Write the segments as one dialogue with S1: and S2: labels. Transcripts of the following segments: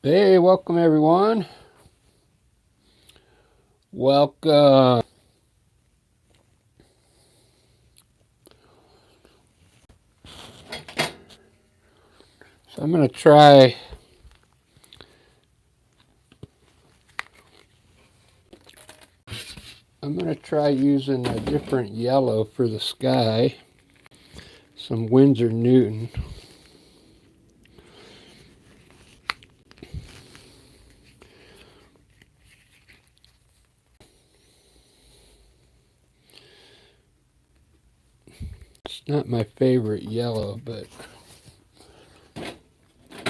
S1: Hey, welcome everyone. Welcome. So I'm going to try using a different yellow for the sky. Some Winsor Newton. It's not my favorite yellow, but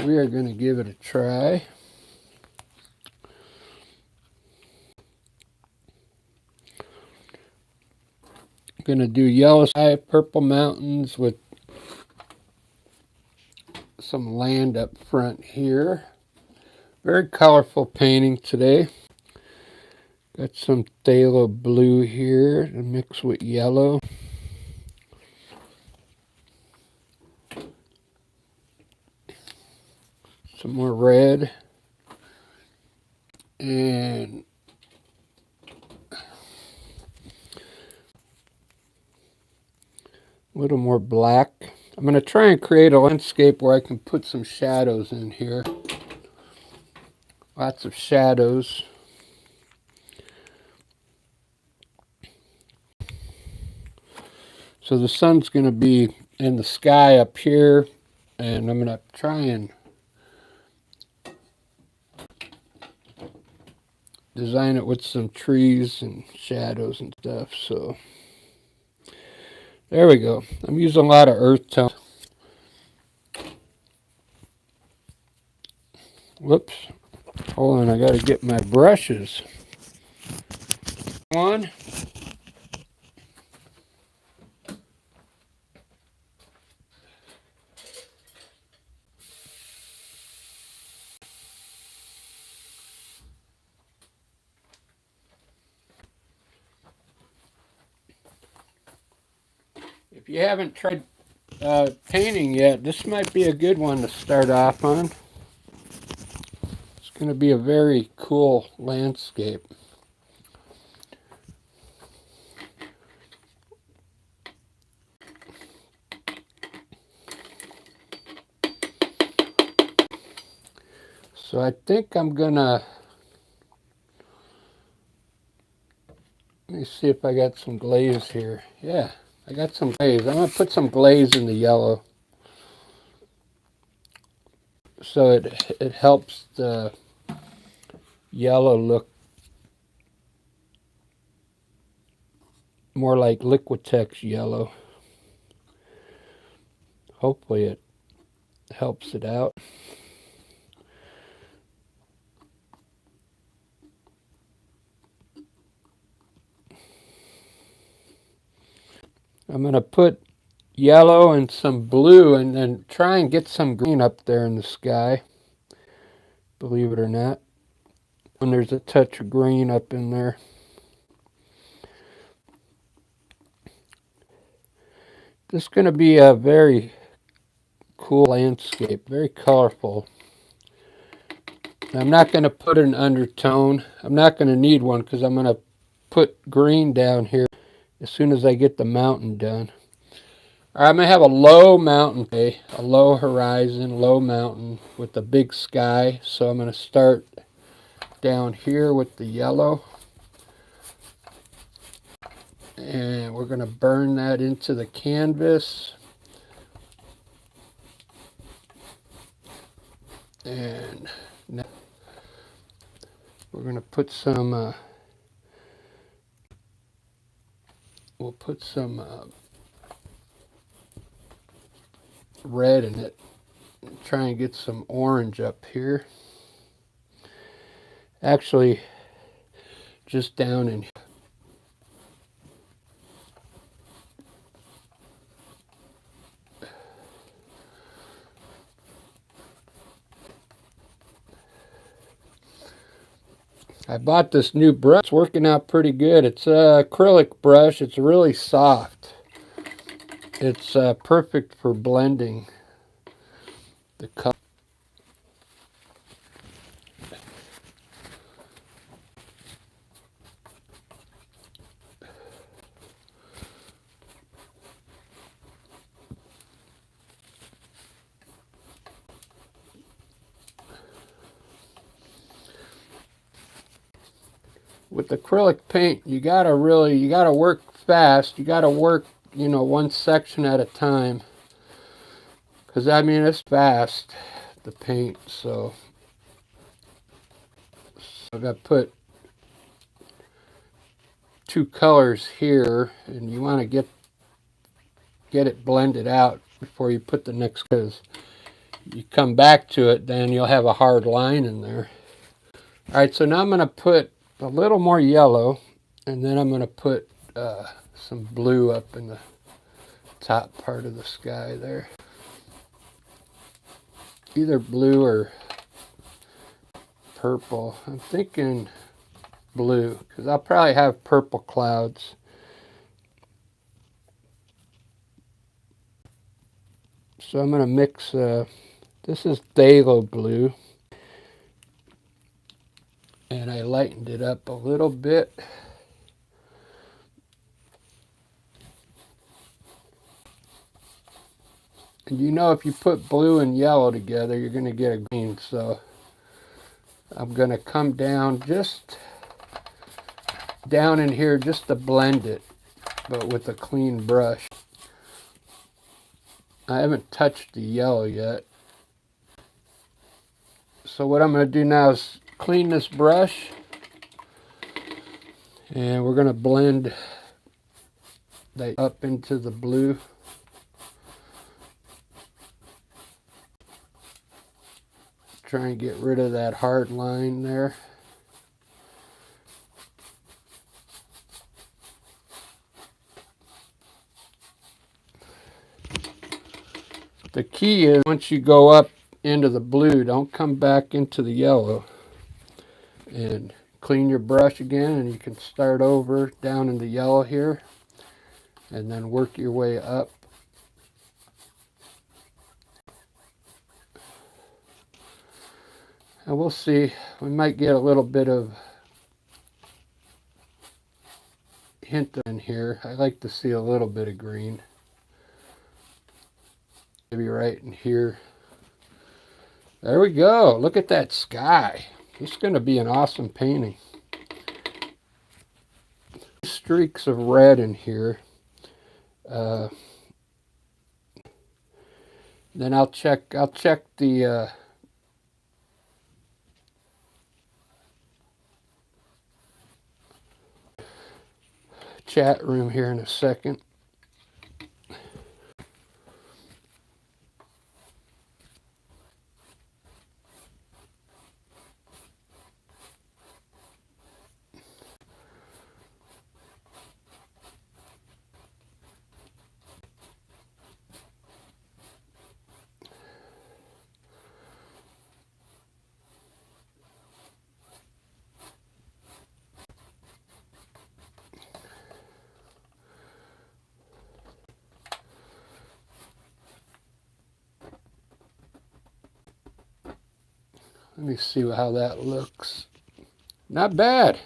S1: we are going to give it a try. I'm going to do yellow sky, purple mountains with some land up front here. Very colorful painting today. Got some phthalo blue here to mix with yellow. Some more red. And a little more black. I'm going to try and create a landscape where I can put some shadows in here. Lots of shadows. So the sun's going to be in the sky up here, and I'm going to try and design it with some trees and shadows and stuff. So there we go. I'm using a lot of earth tone. Whoops. Hold on, I got to get my brushes. One. If you haven't tried painting yet, this might be a good one to start off on. It's going to be a very cool landscape. So I think I'm gonna, let me see if I got some glaze here. Yeah, I got some glaze. I'm gonna put some glaze in the yellow, so it helps the yellow look more like Liquitex yellow. Hopefully it helps it out. I'm gonna put yellow and some blue and then try and get some green up there in the sky. Believe it or not. And there's a touch of green up in there. This is going to be a very cool landscape, very colorful. I'm not going to put an undertone. I'm not going to need one because I'm going to put green down here as soon as I get the mountain done. All right, I'm going to have a low mountain, a low horizon, low mountain with a big sky. So I'm going to start down here with the yellow. And we're going to burn that into the canvas. And now we're going to put some, we'll put some red in it. Try and get some orange up here. Actually, just down in here. I bought this new brush. It's working out pretty good. It's an acrylic brush. It's really soft. It's perfect for blending the color. with acrylic paint, you gotta work fast. You gotta work, you know, one section at a time. Because, I mean, it's fast, the paint, so I got to put two colors here, and you want to get it blended out before you put the next, because you come back to it, then you'll have a hard line in there. All right, so now I'm going to put a little more yellow, and then I'm going to put some blue up in the top part of the sky there. Either blue or purple. I'm thinking blue, because I'll probably have purple clouds. So I'm going to mix, this is phthalo blue, and I lightened it up a little bit. And you know, if you put blue and yellow together, you're going to get a green. So I'm going to come down just down in here just to blend it, but with a clean brush. I haven't touched the yellow yet. So what I'm going to do now is clean this brush, and we're going to blend that up into the blue. Try and get rid of that hard line there. The key is, once you go up into the blue, don't come back into the yellow. And clean your brush again, and you can start over down in the yellow here, and then work your way up. And we'll see, we might get a little bit of hint in here. I like to see a little bit of green. Maybe right in here. There we go. Look at that sky. It's going to be an awesome painting. Streaks of red in here. Then I'll check the chat room here in a second. Let me see how that looks. Not bad.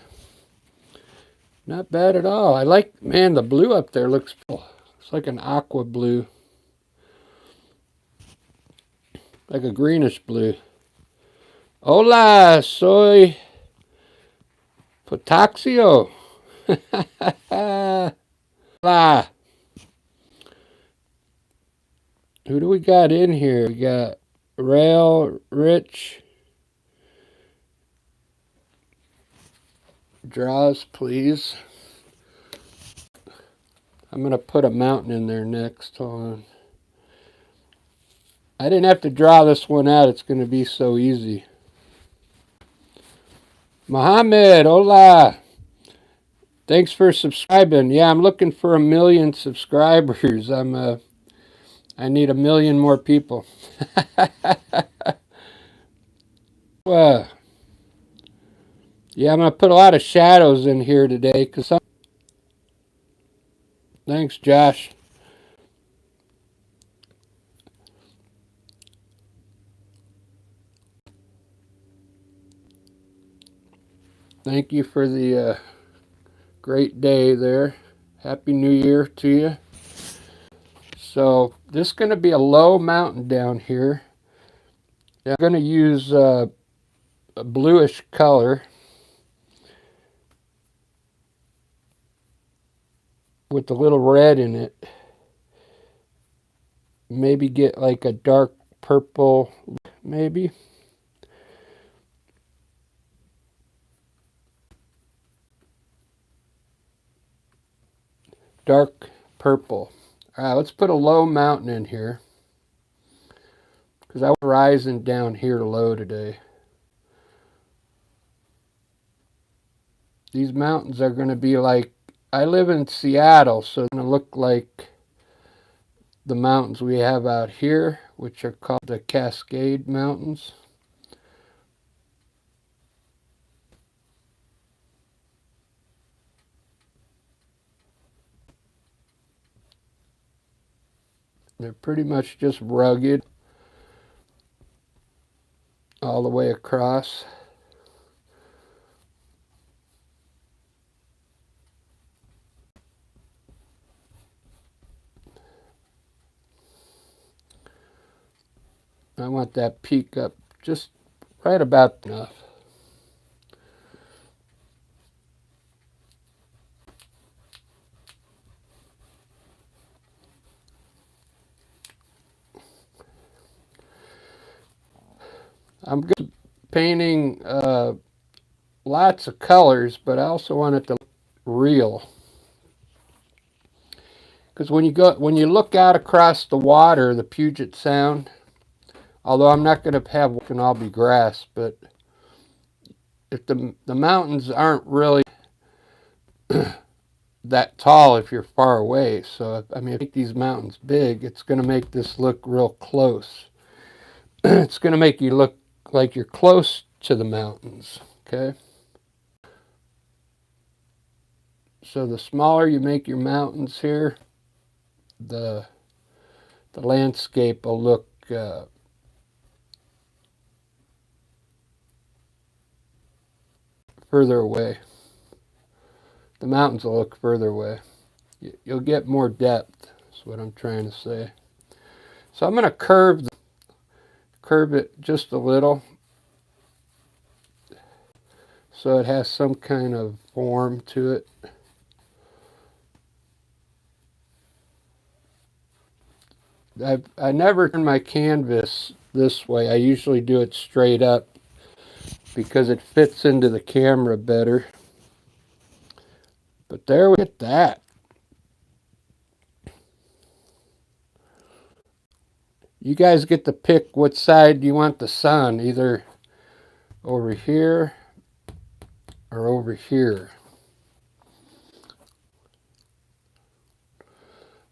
S1: Not bad at all. I like, man, the blue up there looks cool. It's like an aqua blue. Like a greenish blue. Hola, soy Potaxio. Hola. Who do we got in here? We got Rail, Rich. Draws, please. I'm going to put a mountain in there next. Hold on. I didn't have to draw this one out. It's going to be so easy. Mohammed, hola. Thanks for subscribing. Yeah, I'm looking for 1 million subscribers. I need 1 million more people. Yeah, I'm going to put a lot of shadows in here today. Thanks, Josh. Thank you for the great day there. Happy New Year to you. So this is going to be a low mountain down here. I'm going to use a bluish color. with the little red in it. Maybe get like a dark purple, maybe. Dark purple. All right, let's put a low mountain in here, because I was rising down here low today. These mountains are going to be like, I live in Seattle, so it's going to look like the mountains we have out here, which are called the Cascade Mountains. They're pretty much just rugged all the way across. I want that peak up just right about enough. I'm painting lots of colors, but I also want it to look real. Because when you look out across the water, the Puget Sound, although I'm not going to have it can all be grass, but if the mountains aren't really that tall if you're far away. So I mean, if you make these mountains big, it's going to make this look real close. It's going to make you look like you're close to the mountains. Okay. So the smaller you make your mountains here, the landscape will look further away. The mountains will look further away. You'll get more depth, is what I'm trying to say. So I'm going to curve it just a little so it has some kind of form to it. I never turn my canvas this way. I usually do it straight up because it fits into the camera better. But there we get that. You guys get to pick what side you want the sun, either over here or over here.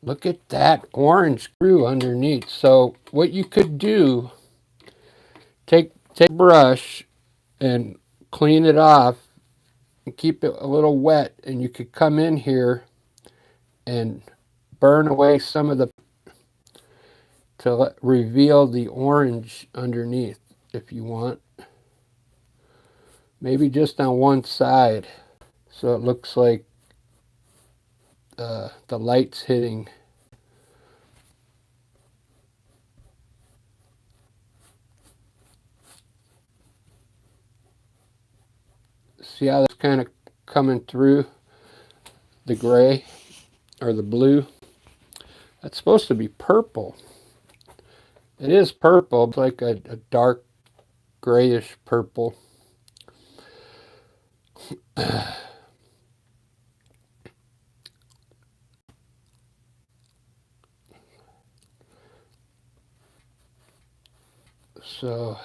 S1: Look at that orange screw underneath. So what you could do, take a brush and clean it off and keep it a little wet, and you could come in here and burn away some of the to reveal the orange underneath if you want. Maybe just on one side so it looks like the light's hitting. See how that's kind of coming through the gray or the blue? That's supposed to be purple. It is purple. It's like a dark grayish purple. So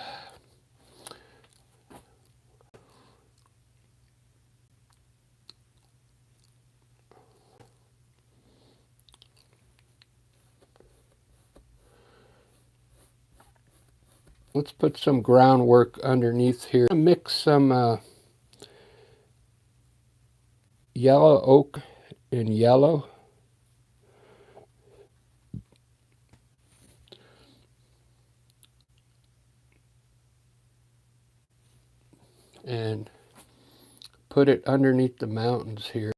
S1: let's put some groundwork underneath here. Mix some yellow oak and yellow. And put it underneath the mountains here.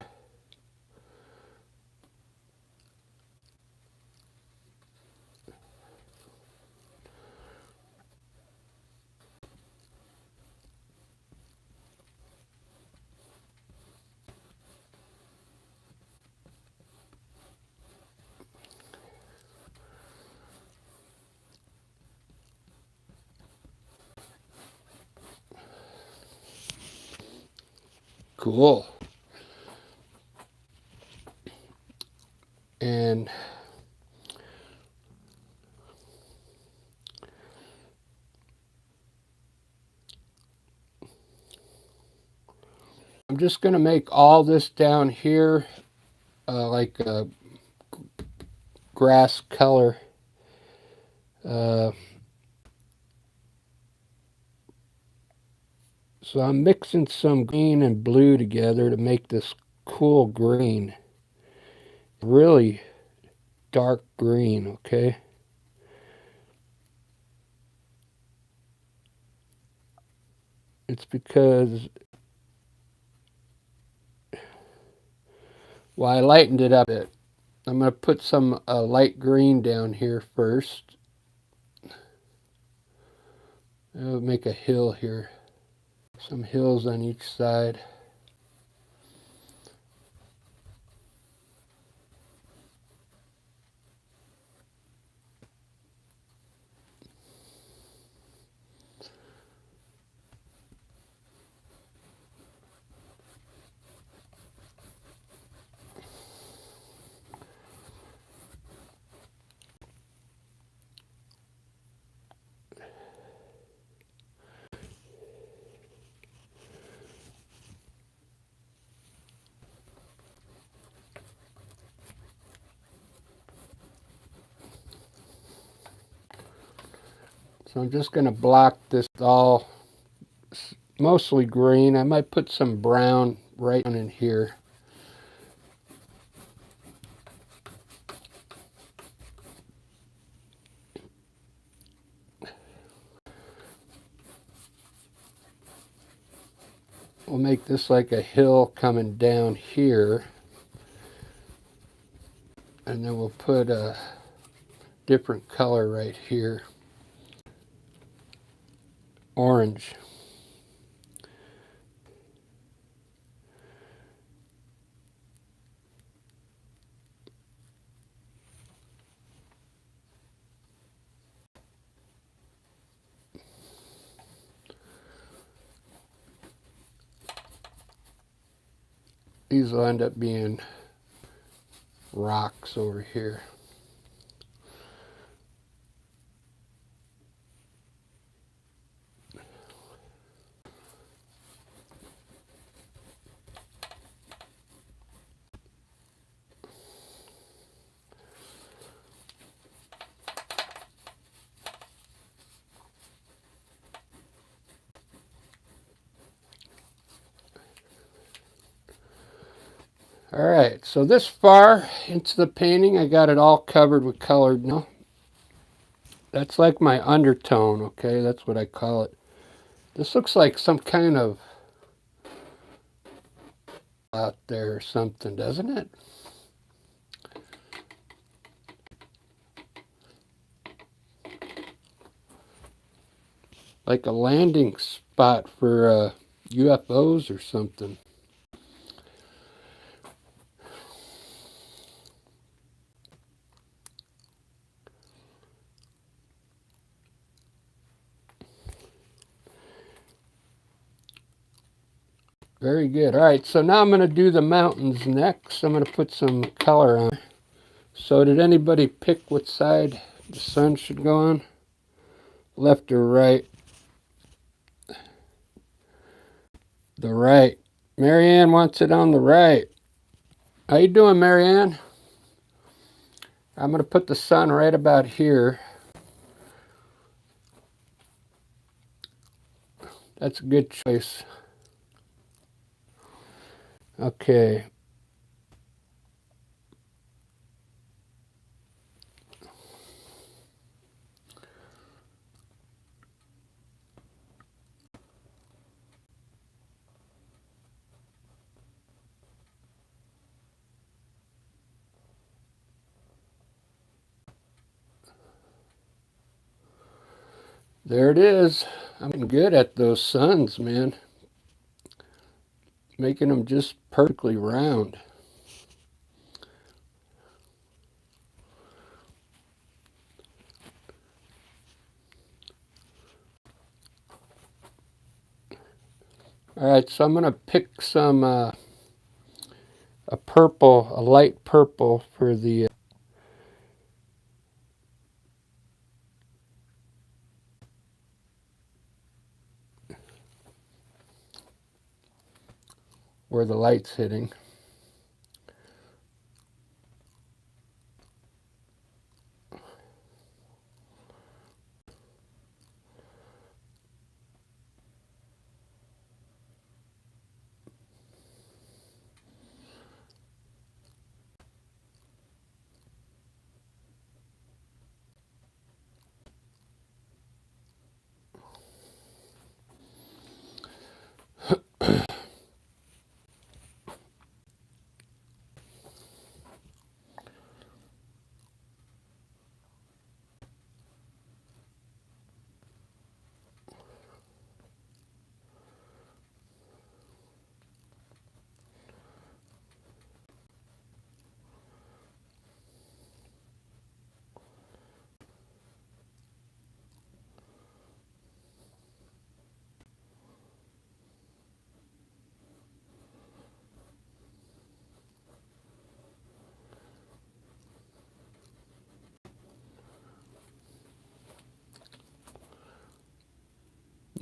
S1: cool. And I'm just going to make all this down here like a grass color. So I'm mixing some green and blue together to make this cool green. Really dark green, okay? It's because, well, I lightened it up a bit. I'm going to put some light green down here first. I'll make a hill here. Some hills on each side. So I'm just going to block this all mostly green. I might put some brown right down in here. We'll make this like a hill coming down here. And then we'll put a different color right here. Orange. These will end up being rocks over here. Alright, so this far into the painting, I got it all covered with colored now. That's like my undertone, okay? That's what I call it. This looks like some kind of out there or something, doesn't it? Like a landing spot for UFOs or something. Very good. All right, so now I'm going to do the mountains next. I'm going to put some color on. So did anybody pick what side the sun should go on? Left or right? The right. Marianne wants it on the right. How you doing, Marianne? I'm going to put the sun right about here. That's a good choice. Okay. There it is. I'm getting good at those suns, man. Making them just perfectly round. All right, so I'm going to pick some a purple, a light purple for the where the light's hitting.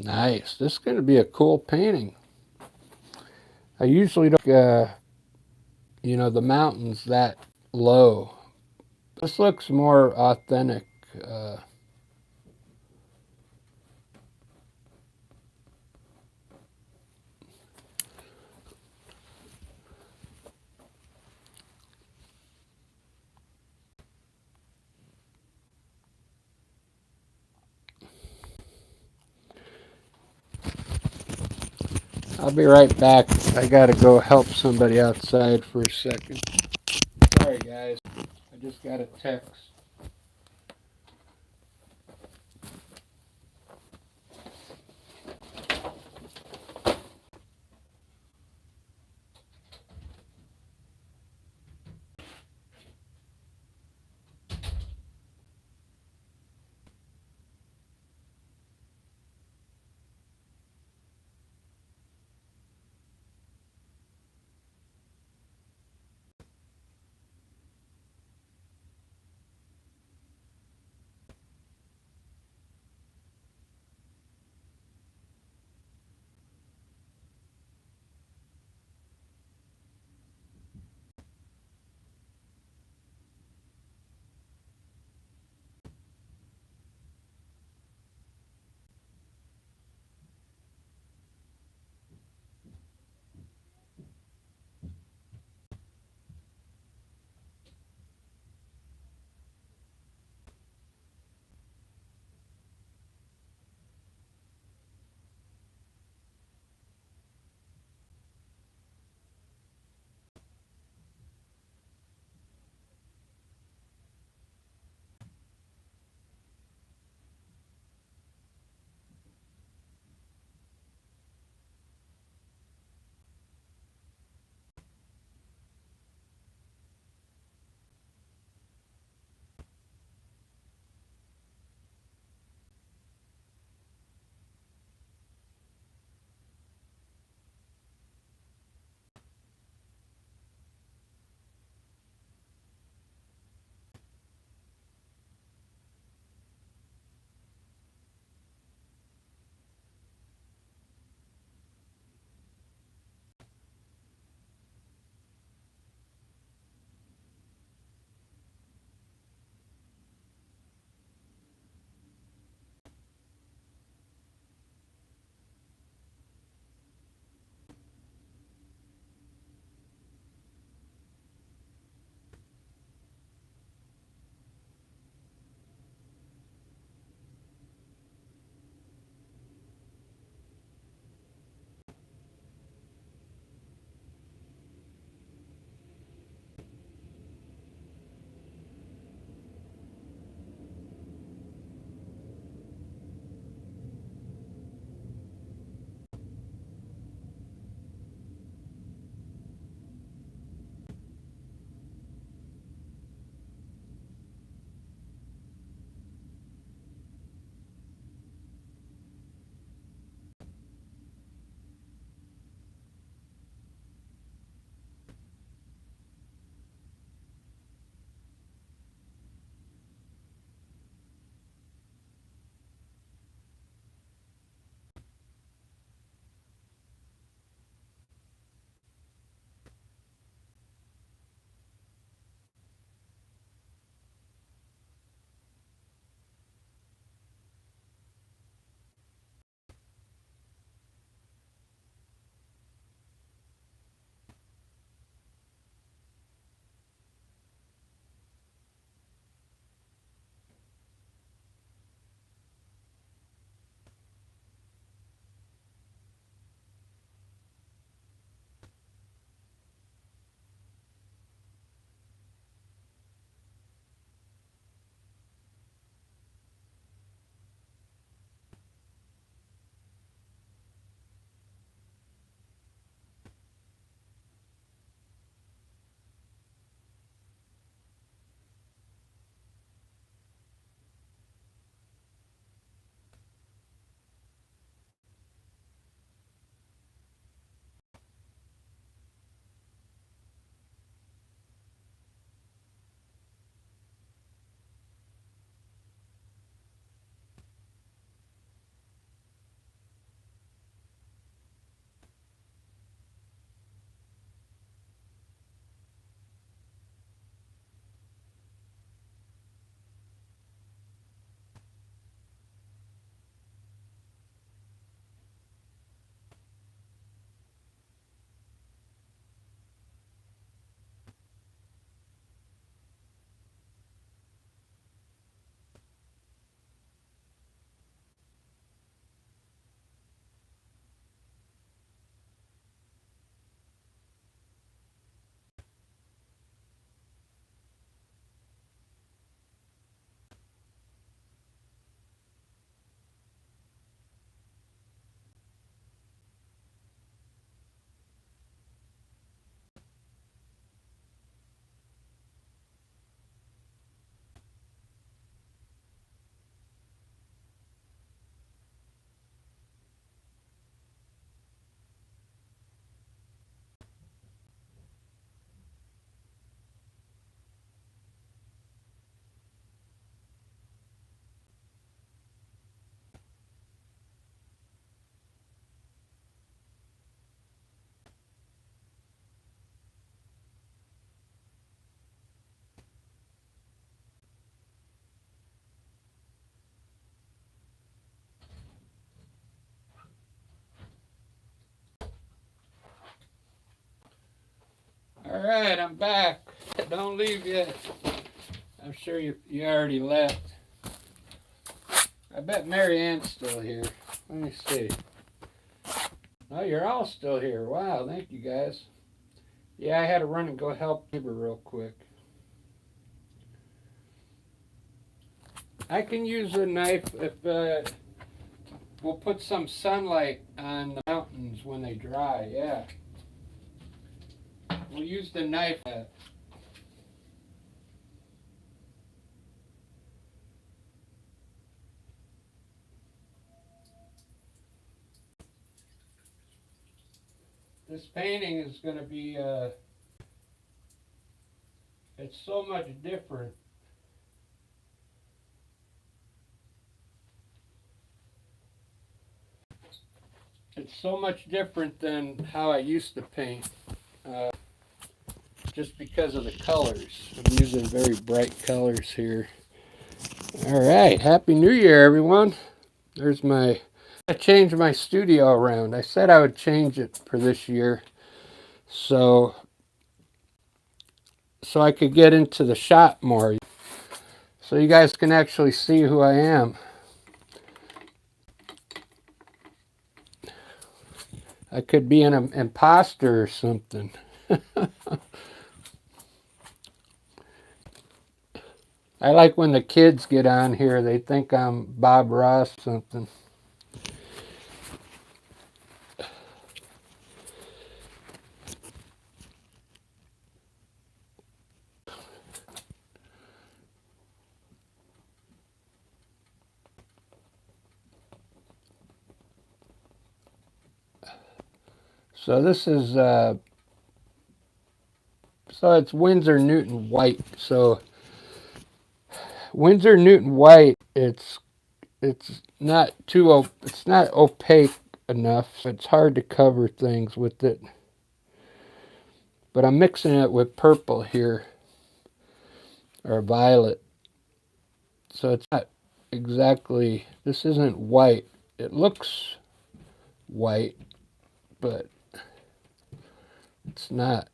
S1: Nice. This is going to be a cool painting. I usually don't, the mountains that low. This looks more authentic. Uh, I'll be right back. I got to go help somebody outside for a second. Sorry, guys. I just got a text. Alright, I'm back. Don't leave yet. I'm sure you already left. I bet Mary Ann's still here. Let me see. Oh, you're all still here. Wow, thank you guys. Yeah, I had to run and go help neighbor real quick. I can use a knife if we'll put some sunlight on the mountains when they dry. Yeah. We'll use the knife. This painting is going to be, it's so much different. It's so much different than how I used to paint, just because of the colors. I'm using very bright colors here. All right, Happy New Year, everyone. There's my, I changed my studio around. I said I would change it for this year, so I could get into the shop more, so you guys can actually see who I am. I could be an imposter or something. I like when the kids get on here, they think I'm Bob Ross or something. So this is, so it's Winsor Newton white. So Winsor Newton white, it's not too, it's not opaque enough. So it's hard to cover things with it. But I'm mixing it with purple here, or violet. So it's not exactly, this isn't white. It looks white, but it's not.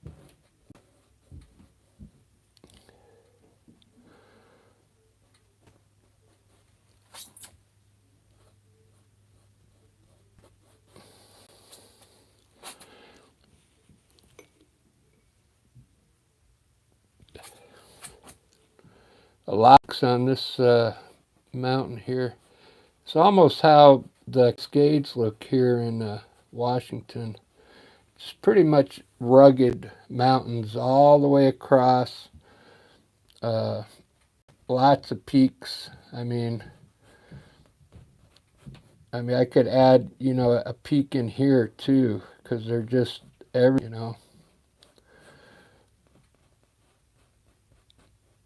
S1: A locks on this mountain here. It's almost how the Cascades look here in Washington. It's pretty much rugged mountains all the way across. Lots of peaks. I mean, I could add, a peak in here too, because they're just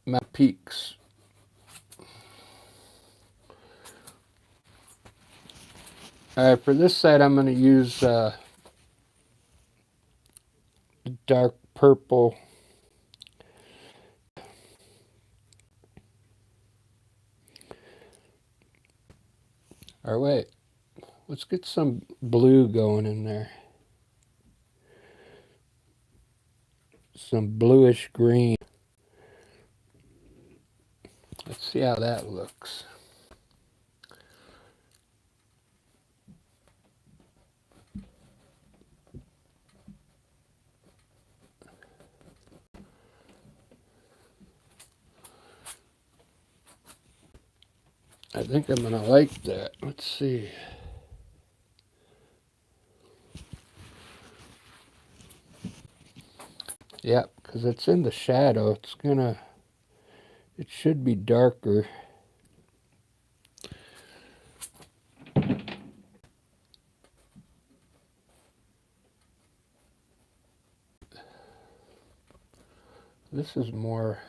S1: my peaks. All right, for this side, I'm going to use dark purple. Or wait, let's get some blue going in there. Some bluish green. Let's see how that looks. I think I'm going to like that. Let's see. Yep, because it's in the shadow. It should be darker. This is more.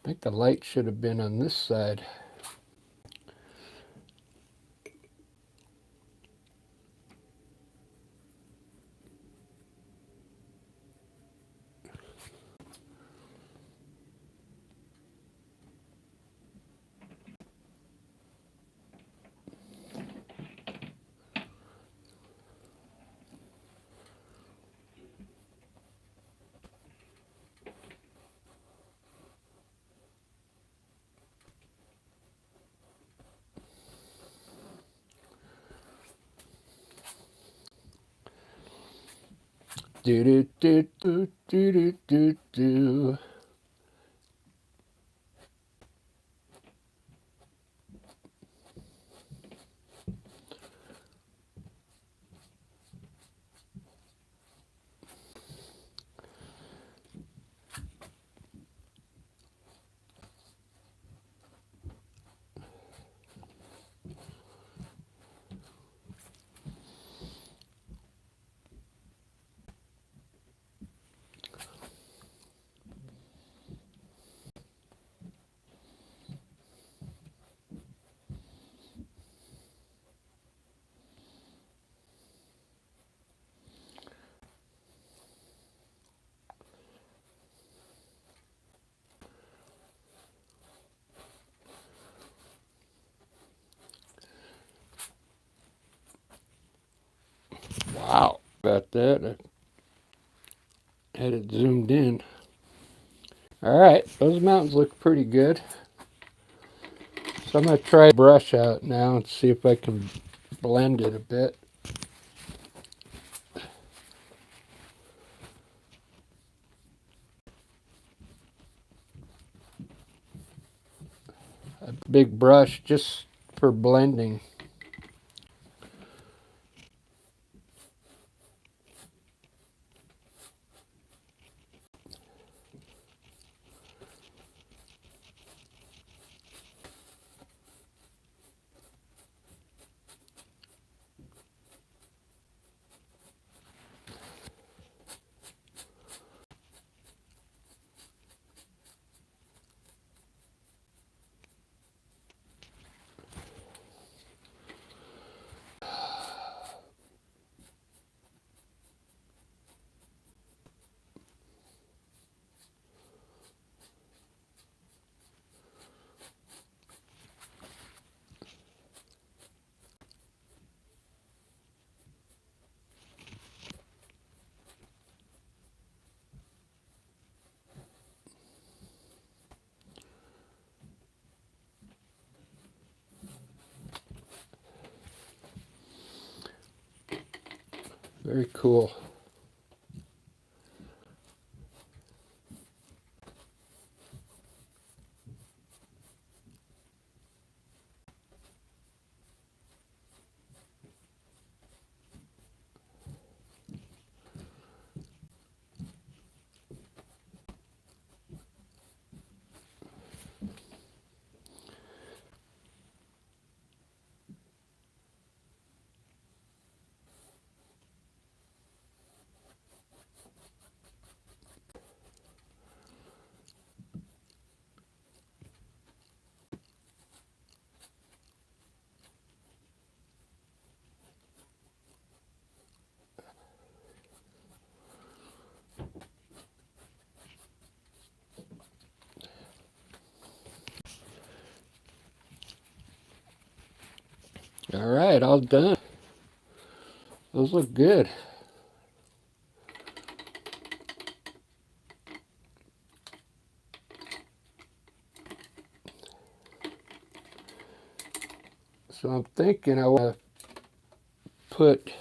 S1: I think the light should have been on this side. Do do do do do do do do. Wow, about that. I had it zoomed in. All right, those mountains look pretty good. So I'm going to try brush out now and see if I can blend it a bit. A big brush just for blending. Very cool. All right, all done. Those look good. So I'm thinking I want to put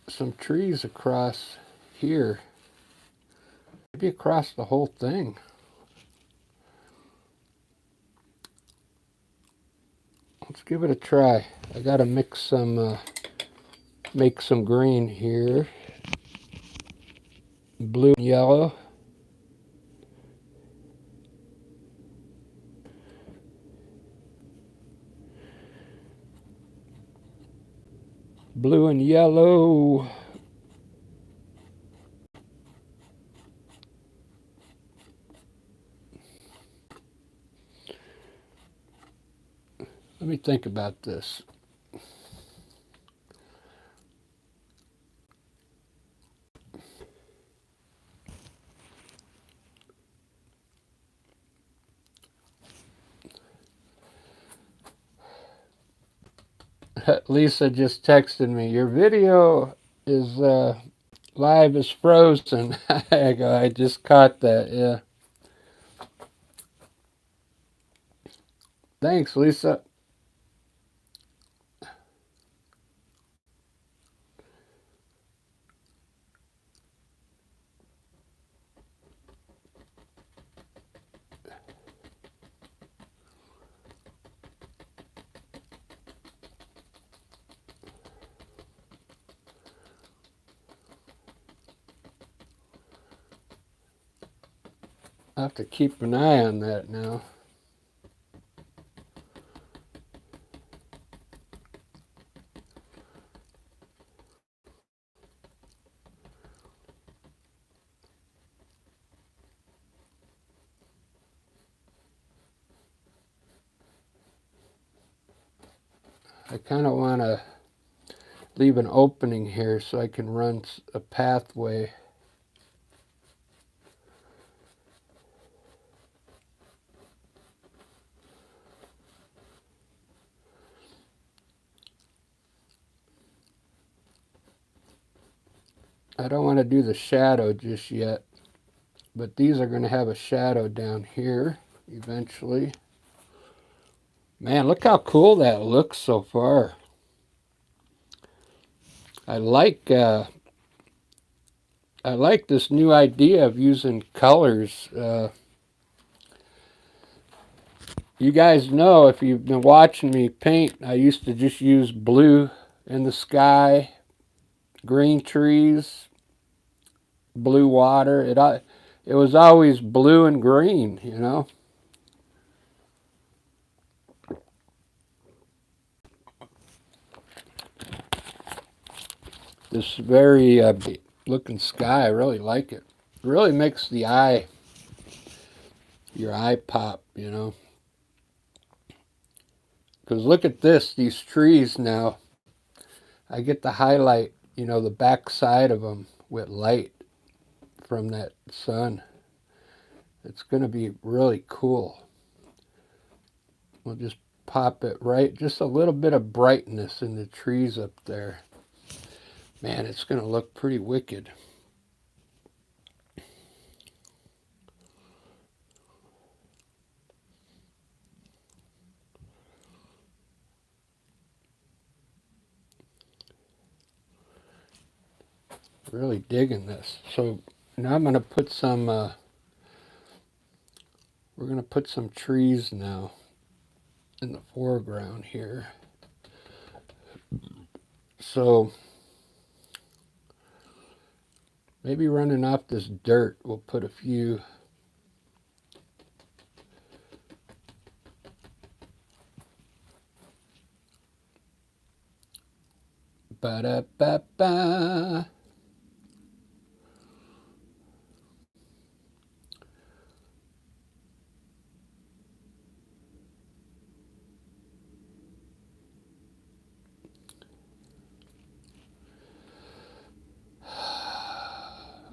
S1: some trees across here. Maybe across the whole thing. Let's give it a try. I gotta make some green here. Blue and yellow. Blue and yellow. Let me think about this. Lisa just texted me, your video is live is frozen. I just caught that, yeah. Thanks, Lisa. I'll have to keep an eye on that now. I kind of want to leave an opening here so I can run a pathway. I don't want to do the shadow just yet, but these are going to have a shadow down here eventually. Man, look how cool that looks so far. I like this new idea of using colors. You guys know, if you've been watching me paint, I used to just use blue in the sky, green trees, blue water. It was always blue and green, you know. This very looking sky, I really like it. It really makes your eye pop, you know. Because look at this, these trees now. I get to highlight, you know, the back side of them with light from that sun. It's going to be really cool. We'll just pop it right, just a little bit of brightness in the trees up there. Man, it's going to look pretty wicked. Really digging this. So now I'm going to put some, we're going to put some trees now in the foreground here. So maybe running off this dirt, we'll put a few. Ba-da-ba-ba.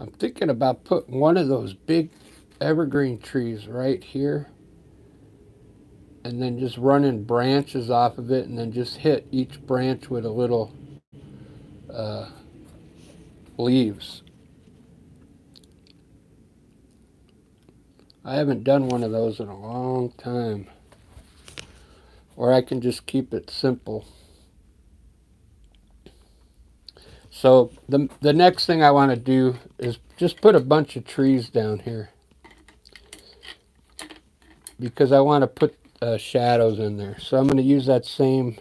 S1: I'm thinking about putting one of those big evergreen trees right here, and then just running branches off of it, and then just hit each branch with a little leaves. I haven't done one of those in a long time. Or I can just keep it simple. So the next thing I want to do is just put a bunch of trees down here, because I want to put shadows in there. So I'm going to use that same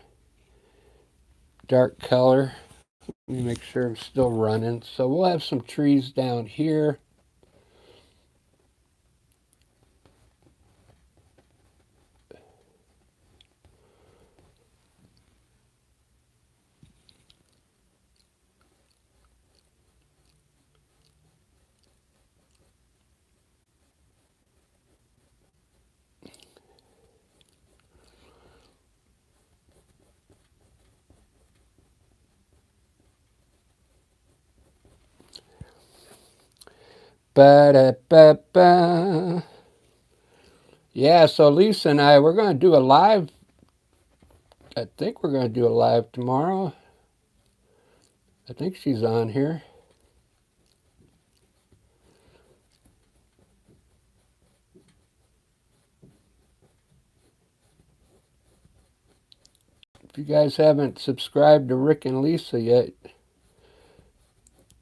S1: dark color. Let me make sure I'm still running. So we'll have some trees down here. Ba-da-ba-ba. Yeah, so Lisa and I, we're going to do a live. I think we're going to do a live tomorrow. I think she's on here. If you guys haven't subscribed to Rick and Lisa yet,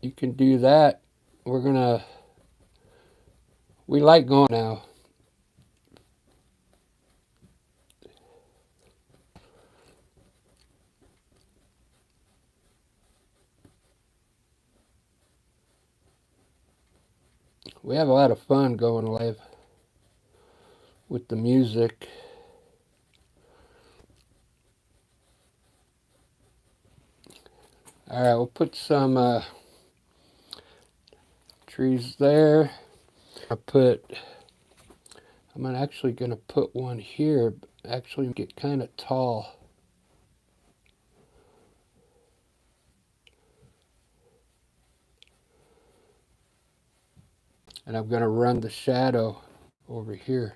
S1: you can do that. We like going now. We have a lot of fun going live. with the music. All right, we'll put some trees there. I'm actually going to put one here, actually get kind of tall. And I'm going to run the shadow over here.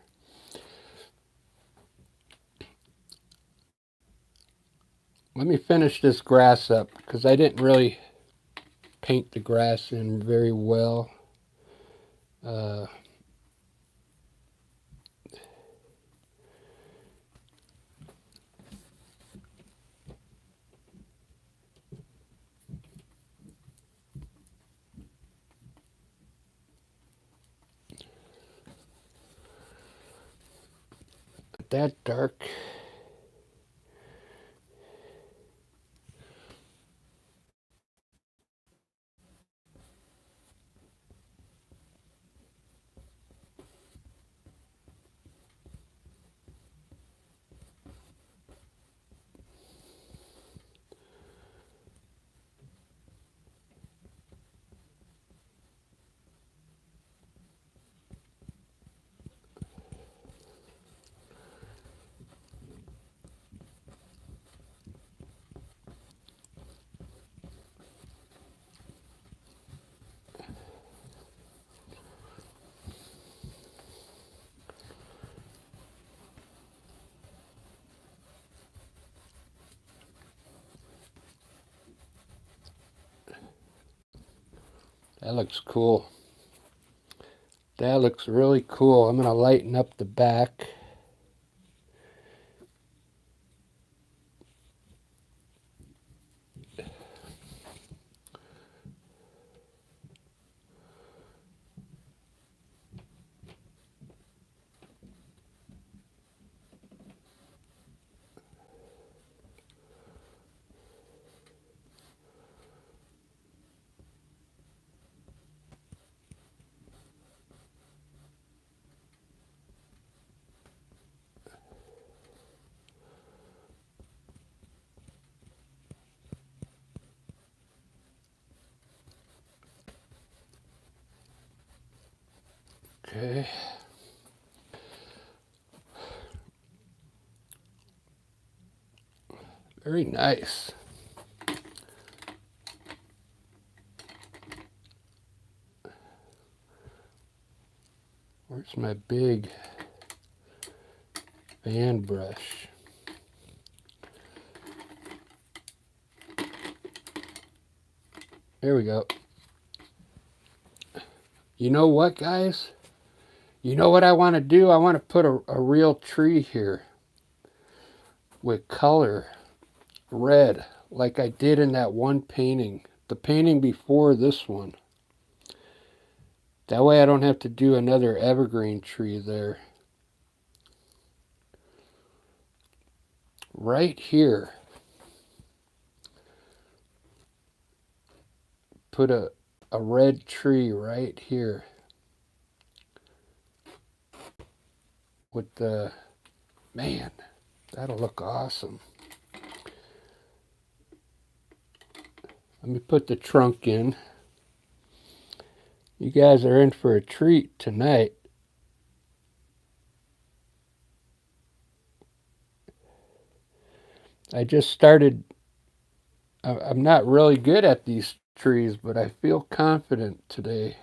S1: Let me finish this grass up because I didn't really paint the grass in very well. That dark. That looks cool. That looks really cool. I'm going to lighten up the back. Okay. Very nice. Where's my big fan brush? There we go. You know what, guys? You know what I want to do? I want to put a real tree here with color, red, like I did in that one painting. The painting before this one. That way I don't have to do another evergreen tree there. Right here. Put a red tree right here. With the, man, that'll look awesome. Let me put the trunk in. You guys are in for a treat tonight. I just started, I'm not really good at these trees, but I feel confident today.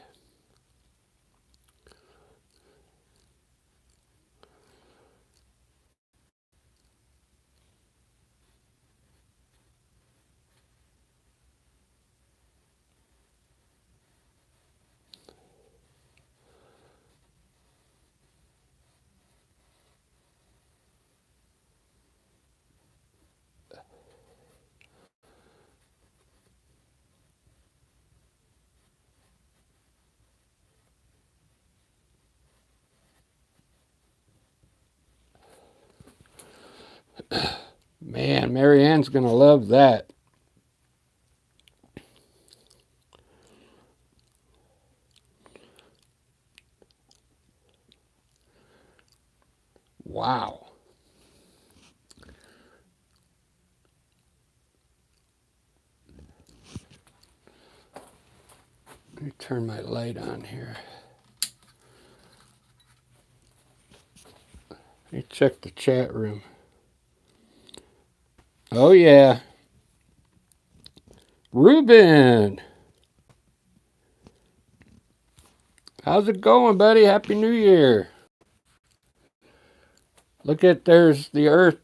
S1: Man, Marianne's going to love that. Wow. Let me turn my light on here. Let me check the chat room. Oh, yeah. Ruben. How's it going, buddy? Happy New Year. Look at, there's the Earth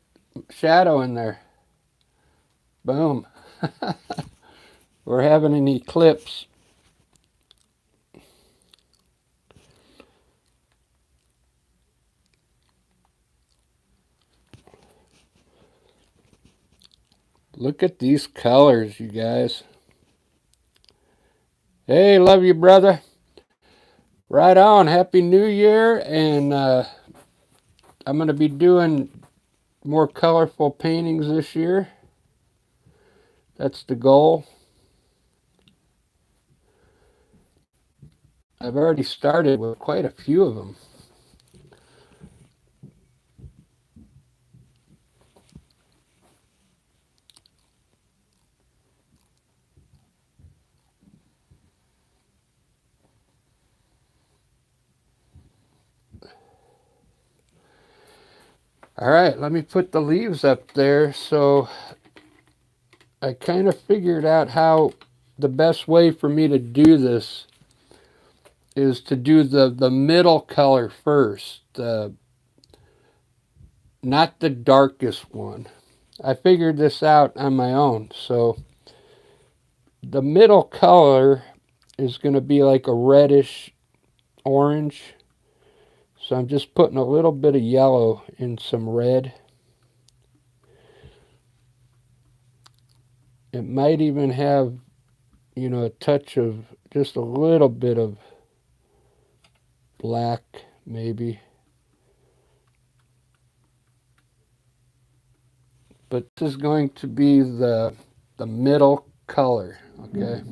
S1: shadow in there. Boom. We're having an eclipse. Look at these colors, you guys. Hey, love you, brother. Right on. Happy New Year. And I'm going to be doing more colorful paintings this year. That's the goal. I've already started with quite a few of them. All right, let me put the leaves up there. So I kind of figured out how the best way for me to do this is to do the middle color first, not the darkest one. I figured this out on my own. So the middle color is going to be like a reddish orange. So I'm just putting a little bit of yellow in some red. It might even have, you know, a touch of just a little bit of black, maybe. But this is going to be the middle color, okay?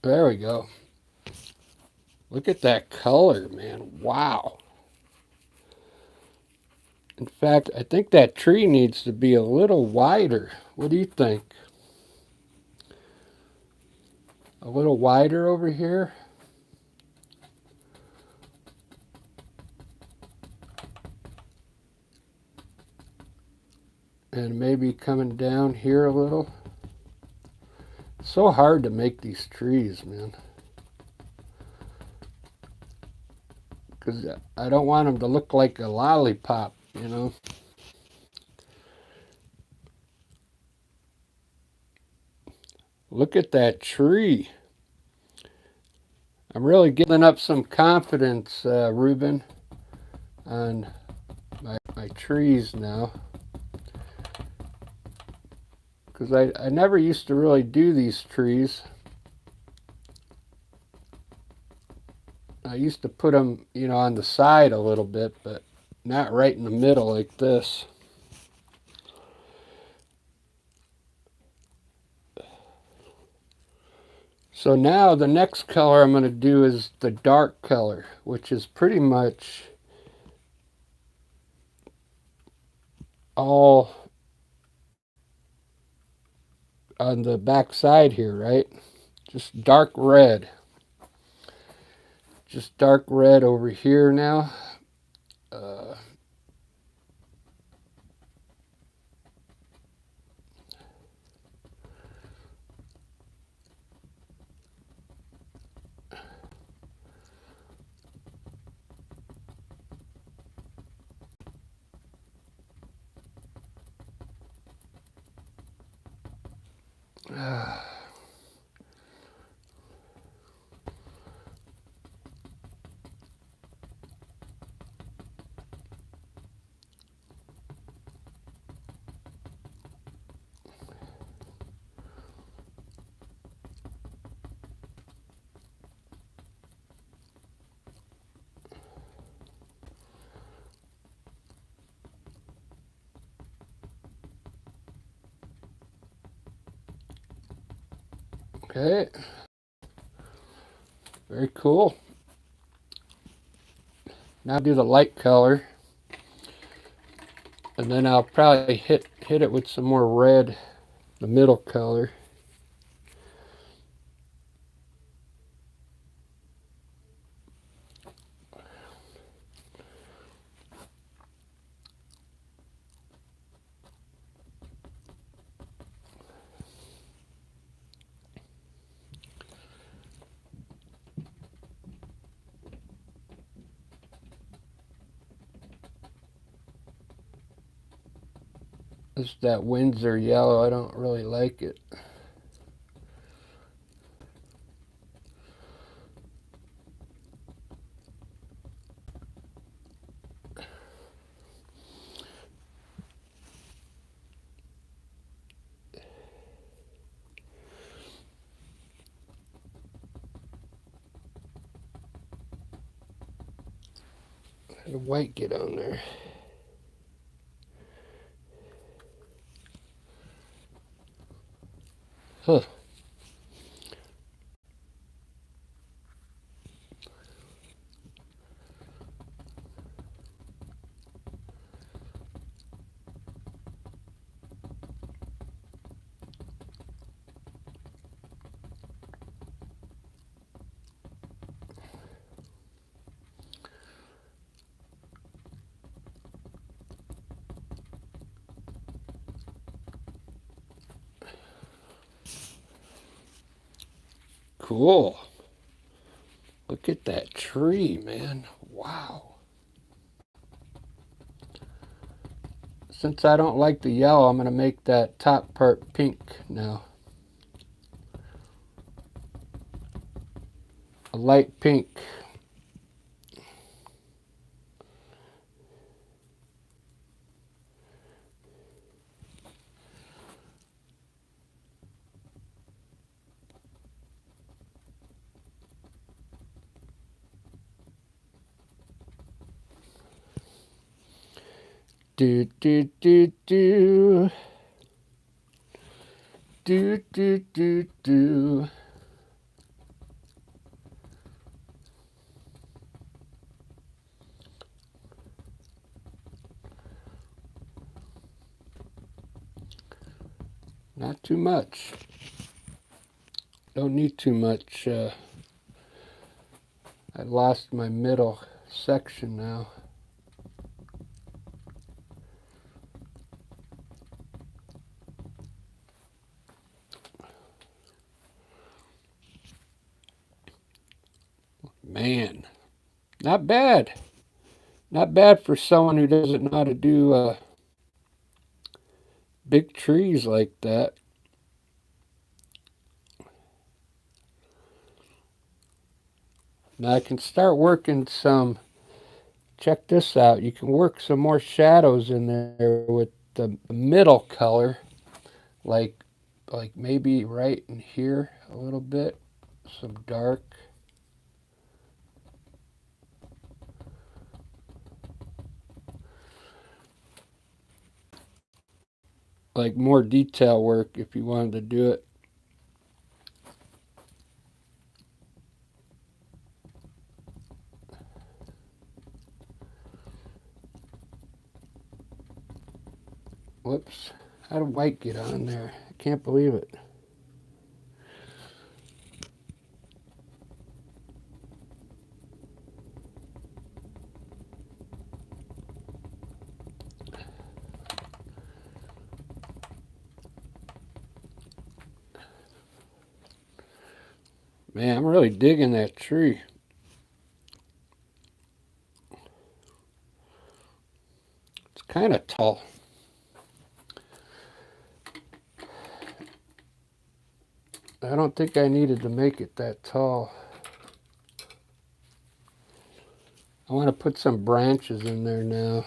S1: There we go. Look at that color, man. Wow. In fact, I think that tree needs to be a little wider. What do you think? A little wider over here? And maybe coming down here a little. It's so hard to make these trees, man. Because I don't want them to look like a lollipop, you know. Look at that tree. I'm really getting up some confidence, Ruben, on my trees now. Because I never used to really do these trees. I used to put them, you know, on the side a little bit, but not right in the middle like this. So now the next color I'm going to do is the dark color, which is pretty much all on the back side here, right? Just dark red. just dark red over here now. Okay, very cool. Now do the light color, and then I'll probably hit it with some more red, the middle color. This is that Windsor yellow. I don't really like it. How did white get on there? Huh. Cool. Look at that tree, man. Wow. Since I don't like the yellow, I'm going to make that top part pink now. A light pink. Do do do do. Do do do do. Not too much. Don't need too much. I lost my middle section now. Man, not bad. Not bad for someone who doesn't know how to do big trees like that. Now I can start working some, check this out, you can work some more shadows in there with the middle color, like maybe right in here a little bit, some dark. Like more detail work if you wanted to do it. Whoops. How did white get on there? I can't believe it. Man, I'm really digging that tree. It's kind of tall. I don't think I needed to make it that tall. I want to put some branches in there now.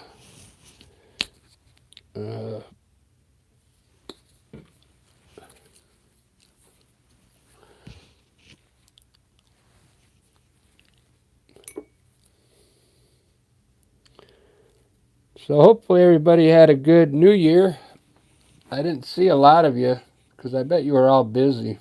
S1: So hopefully everybody had a good New Year. I didn't see a lot of you because I bet you were all busy.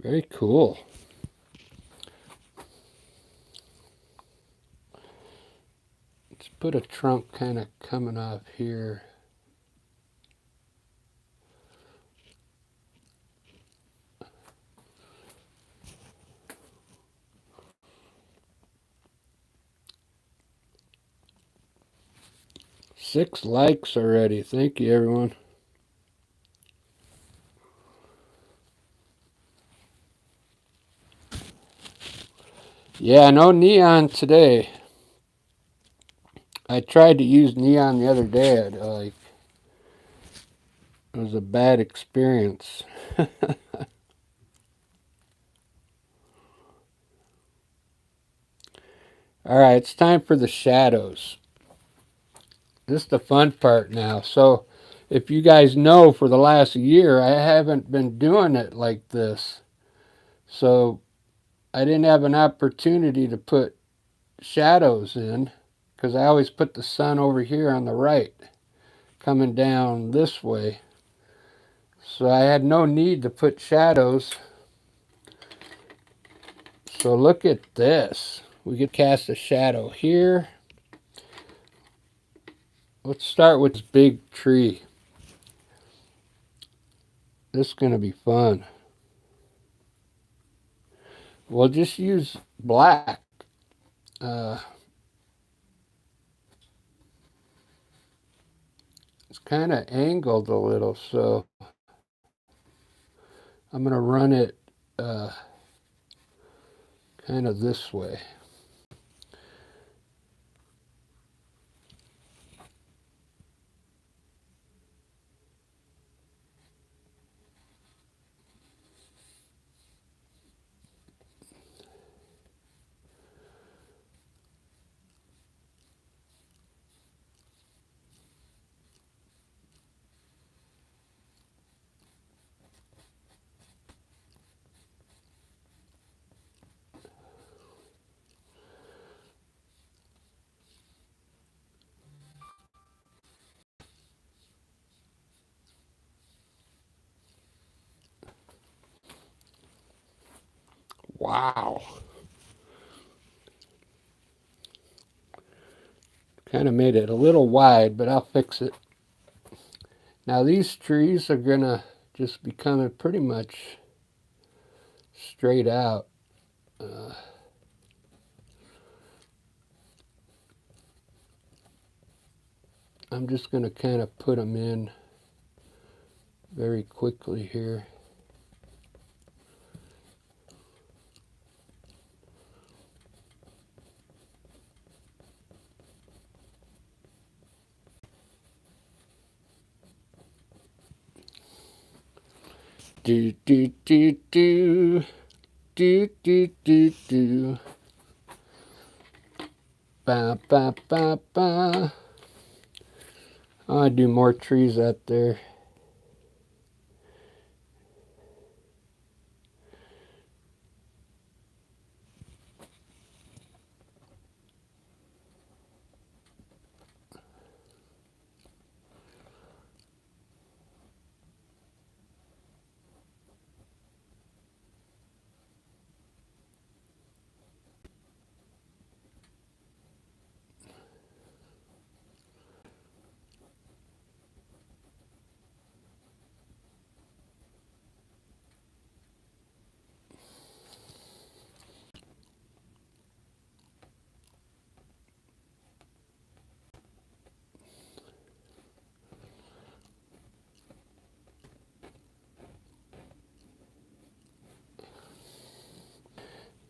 S1: Very cool. Let's put a trunk kind of coming off here. Six likes already. Thank you, everyone. Yeah, no neon today. I tried to use neon the other day. It was a bad experience. All right, it's time for the shadows. This is the fun part now. So, if you guys know, for the last year, I haven't been doing it like this. So, I didn't have an opportunity to put shadows in because I always put the sun over here on the right, coming down this way. So, I had no need to put shadows. So, look at this. We could cast a shadow here. Let's start with this big tree. This is going to be fun. We'll just use black. It's kind of angled a little, so I'm going to run it kind of this way. Wow. Kind of made it a little wide, but I'll fix it. Now these trees are going to just be coming pretty much straight out. I'm just going to kind of put them in very quickly here. Do, do, do, do. Do, do, do, do. Ba, ba, ba, ba. Oh, I do more trees out there.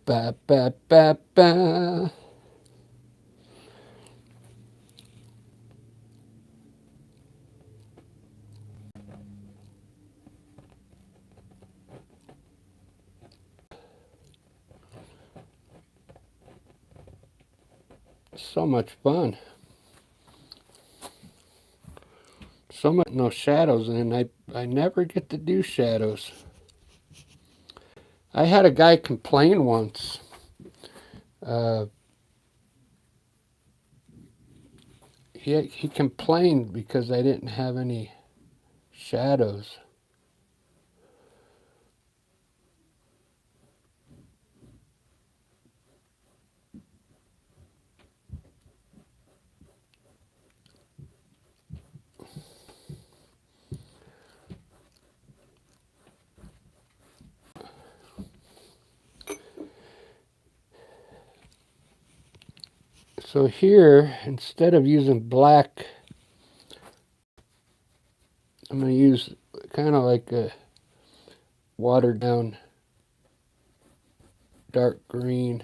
S1: Ba, ba, ba, ba. So much fun. So much no shadows, and I never get to do shadows. I had a guy complain once. Uh, he complained because I didn't have any shadows. So here, instead of using black, I'm going to use kind of like a watered down dark green.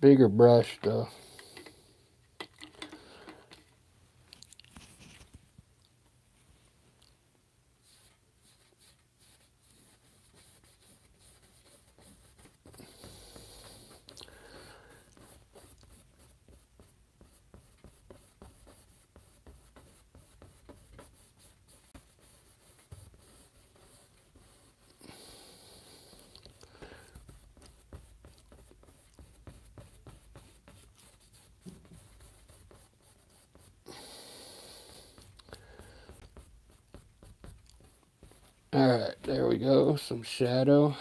S1: Bigger brush though. Alright, there we go. Some shadow.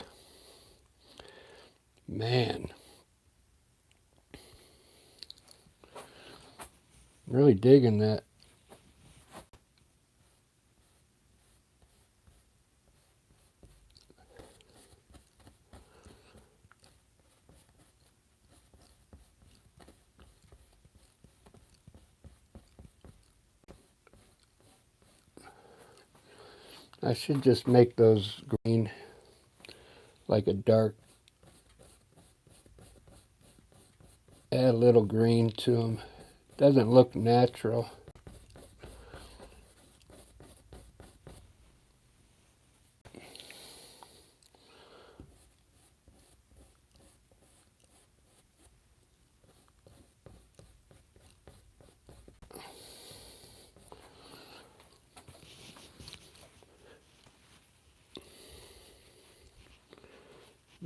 S1: Man. Really digging that. I should just make those green, like a dark, add a little green to them. Doesn't look natural.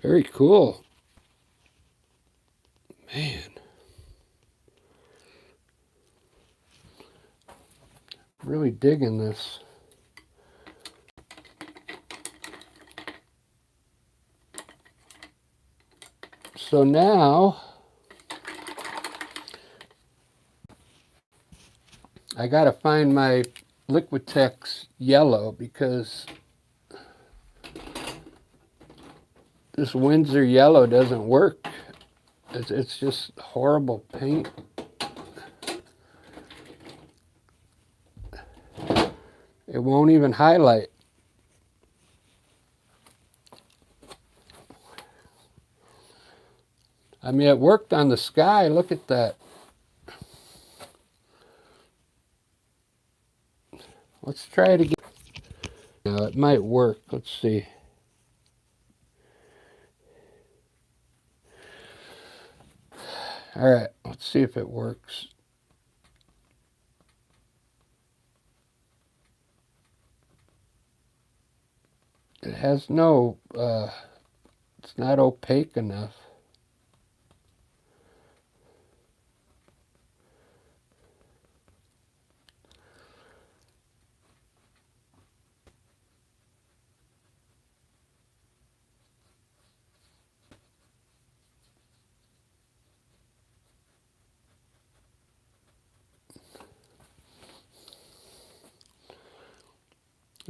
S1: Very cool. Man. Really digging this. So now I gotta find my Liquitex yellow because this Winsor yellow doesn't work. It's just horrible paint. It won't even highlight. I mean, it worked on the sky. Look at that. Let's try it again. Now, it might work. Let's see. All right, let's see if it works. It has no, it's not opaque enough.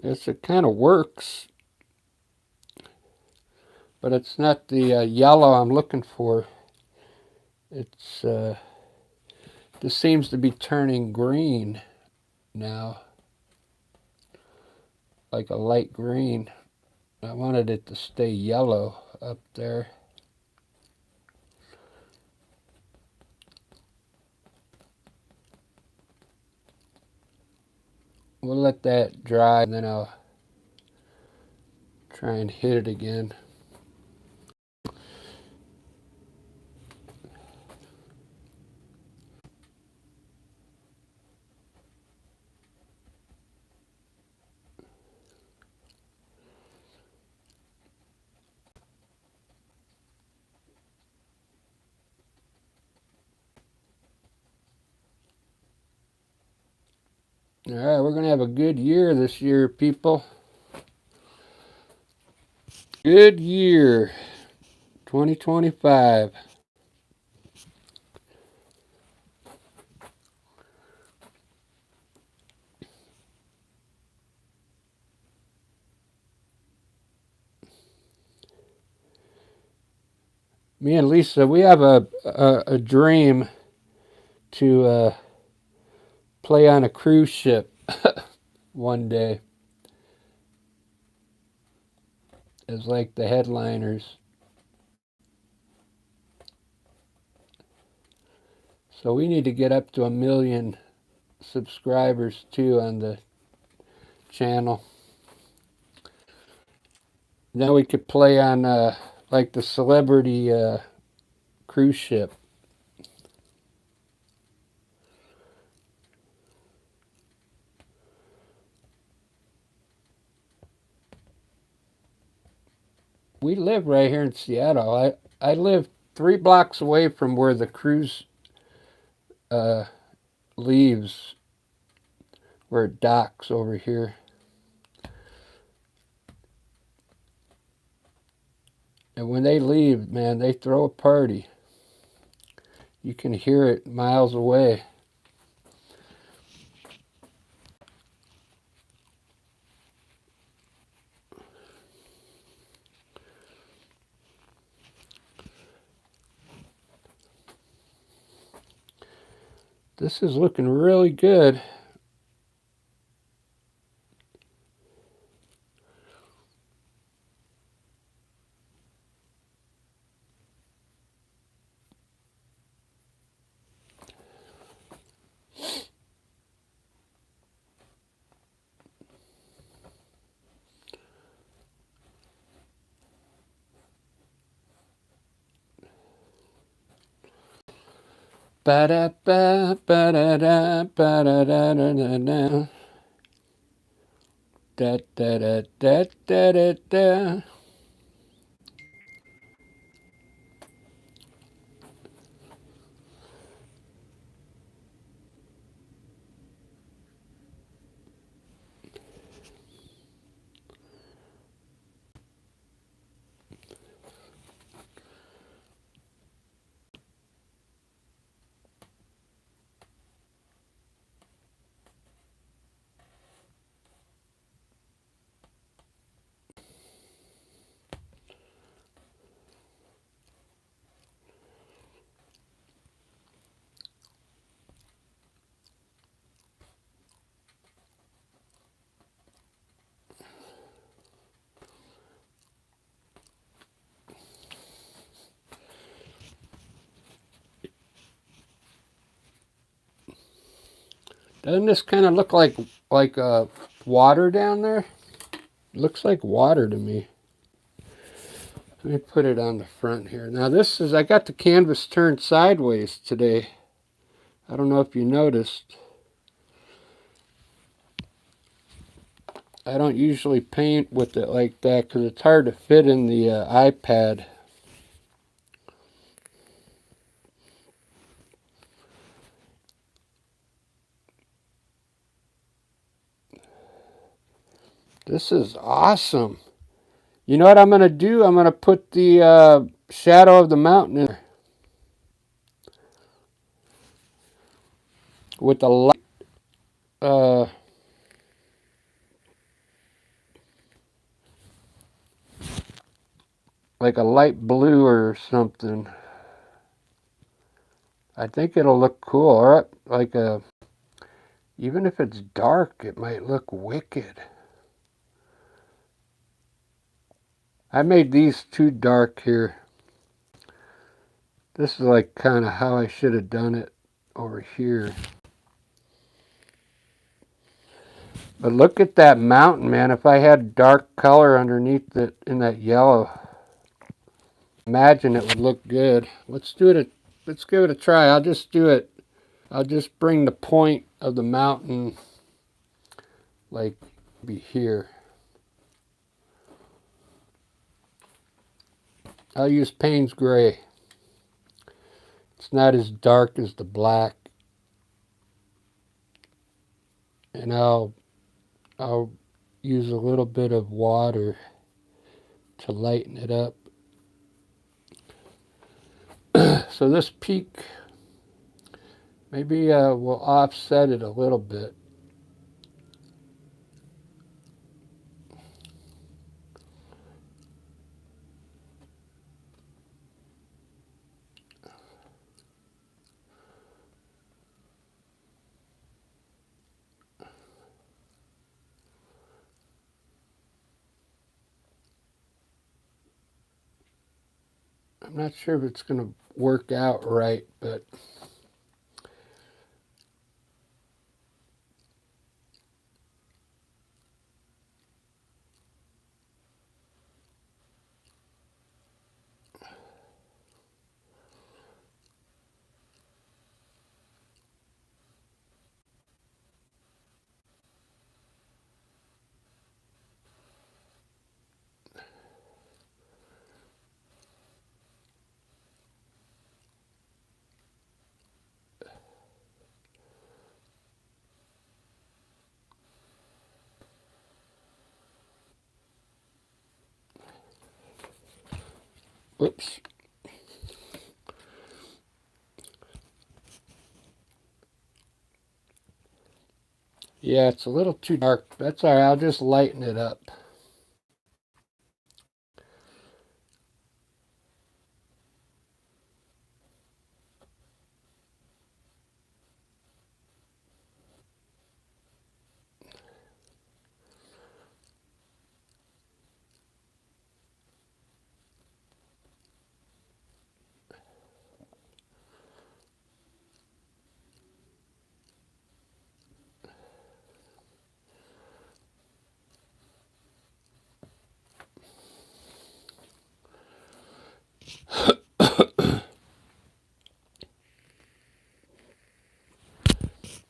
S1: Yes, it kind of works, but it's not the yellow I'm looking for. It's, this seems to be turning green now, like a light green. I wanted it to stay yellow up there. We'll let that dry and then I'll try and hit it again. All right, we're going to have a good year this year, people. Good year, 2025. Me and Lisa, we have a dream to play on a cruise ship one day as like the headliners. So we need to get up to 1 million subscribers too on the channel. Then we could play on like the celebrity cruise ship. We live right here in Seattle. I live 3 blocks away from where the cruise leaves, where it docks over here. And when they leave, man, they throw a party. You can hear it miles away. This is looking really good. Ba-da-ba, ba-da-da, ba-da-da-da-da-da. Da-da-da-da-da-da-da. Doesn't this kind of look like water down there? It looks like water to me. Let me put it on the front here. Now this is, I got the canvas turned sideways today. I don't know if you noticed. I don't usually paint with it like that because it's hard to fit in the iPad. This is awesome. You know what I'm going to do? I'm going to put the shadow of the mountain in there with the light, like a light blue or something. I think it'll look cool. Or like a, even if it's dark, it might look wicked. I made these too dark here. This is like kind of how I should have done it over here. But look at that mountain, man. If I had dark color underneath it in that yellow, imagine it would look good. Let's do it. Let's give it a try. I'll just do it. I'll just bring the point of the mountain like be here. I'll use Payne's Gray. It's not as dark as the black. And I'll use a little bit of water to lighten it up. So this peak, maybe we'll offset it a little bit. I'm not sure if it's going to work out right, but whoops. Yeah, it's a little too dark. That's all right. I'll just lighten it up.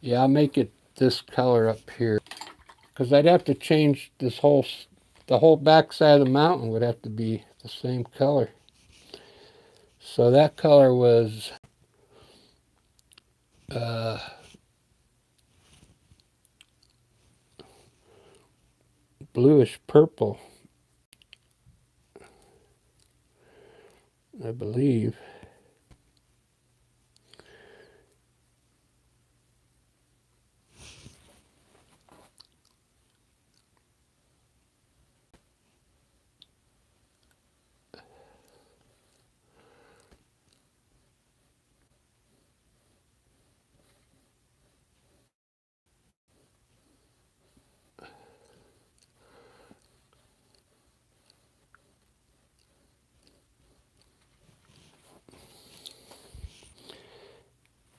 S1: Yeah, I'll make it this color up here. Because I'd have to change this the whole back side of the mountain would have to be the same color. So that color was bluish purple, I believe.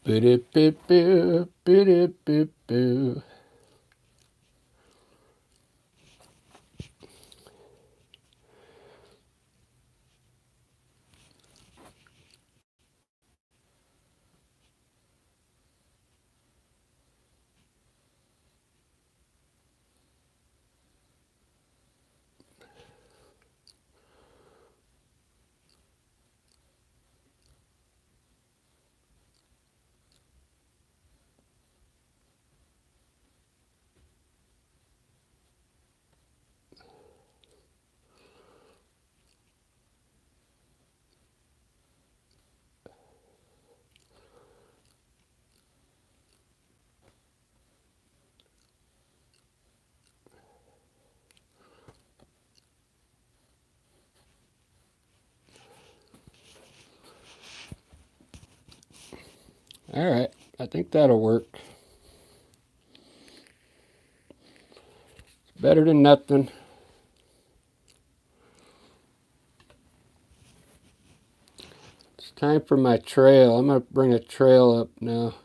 S1: Boo-doo-boo-boo, boo-doo-boo-boo. All right, I think that'll work. Better than nothing. Time for my trail. I'm going to bring a trail up now.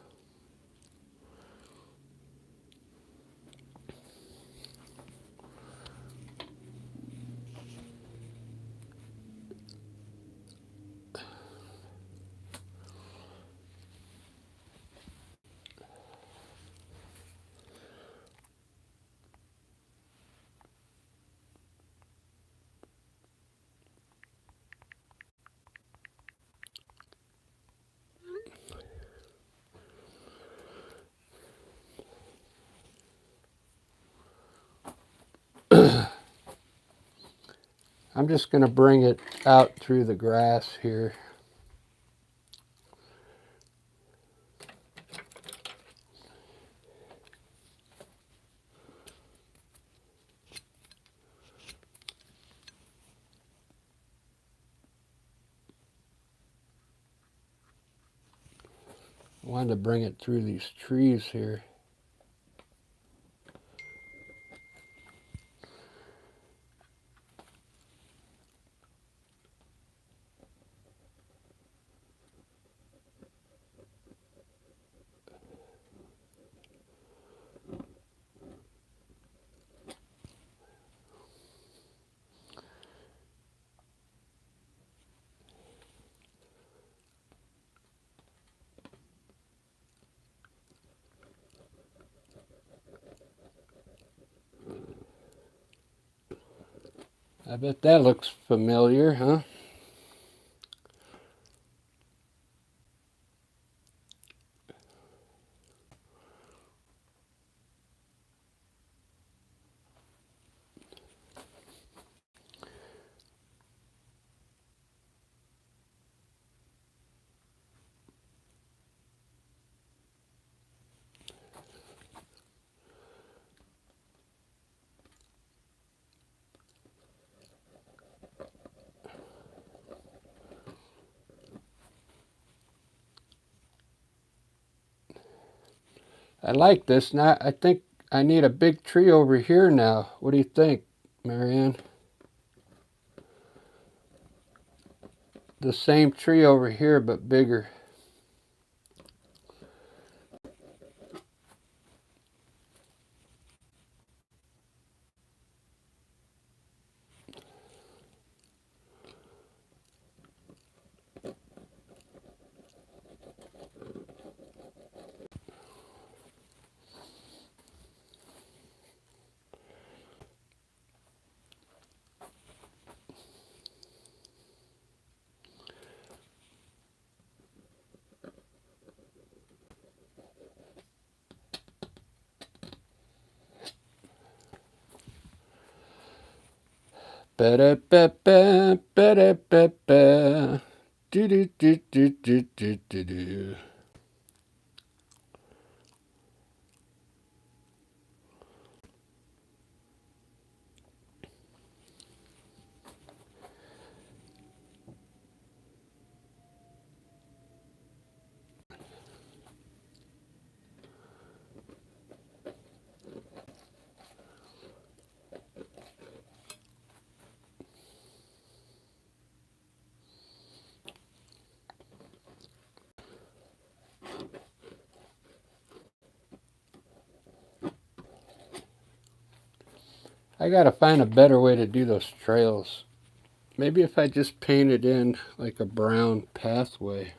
S1: I'm just going to bring it out through the grass here. I wanted to bring it through these trees here. I bet that looks familiar, huh? I like this. Now I think I need a big tree over here now. What do you think, Marianne? The same tree over here, but bigger. Ba-da-ba-ba, ba-da-ba-ba. Do-do-do-do-do-do-do-do. I gotta find a better way to do those trails. Maybe if I just painted in like a brown pathway.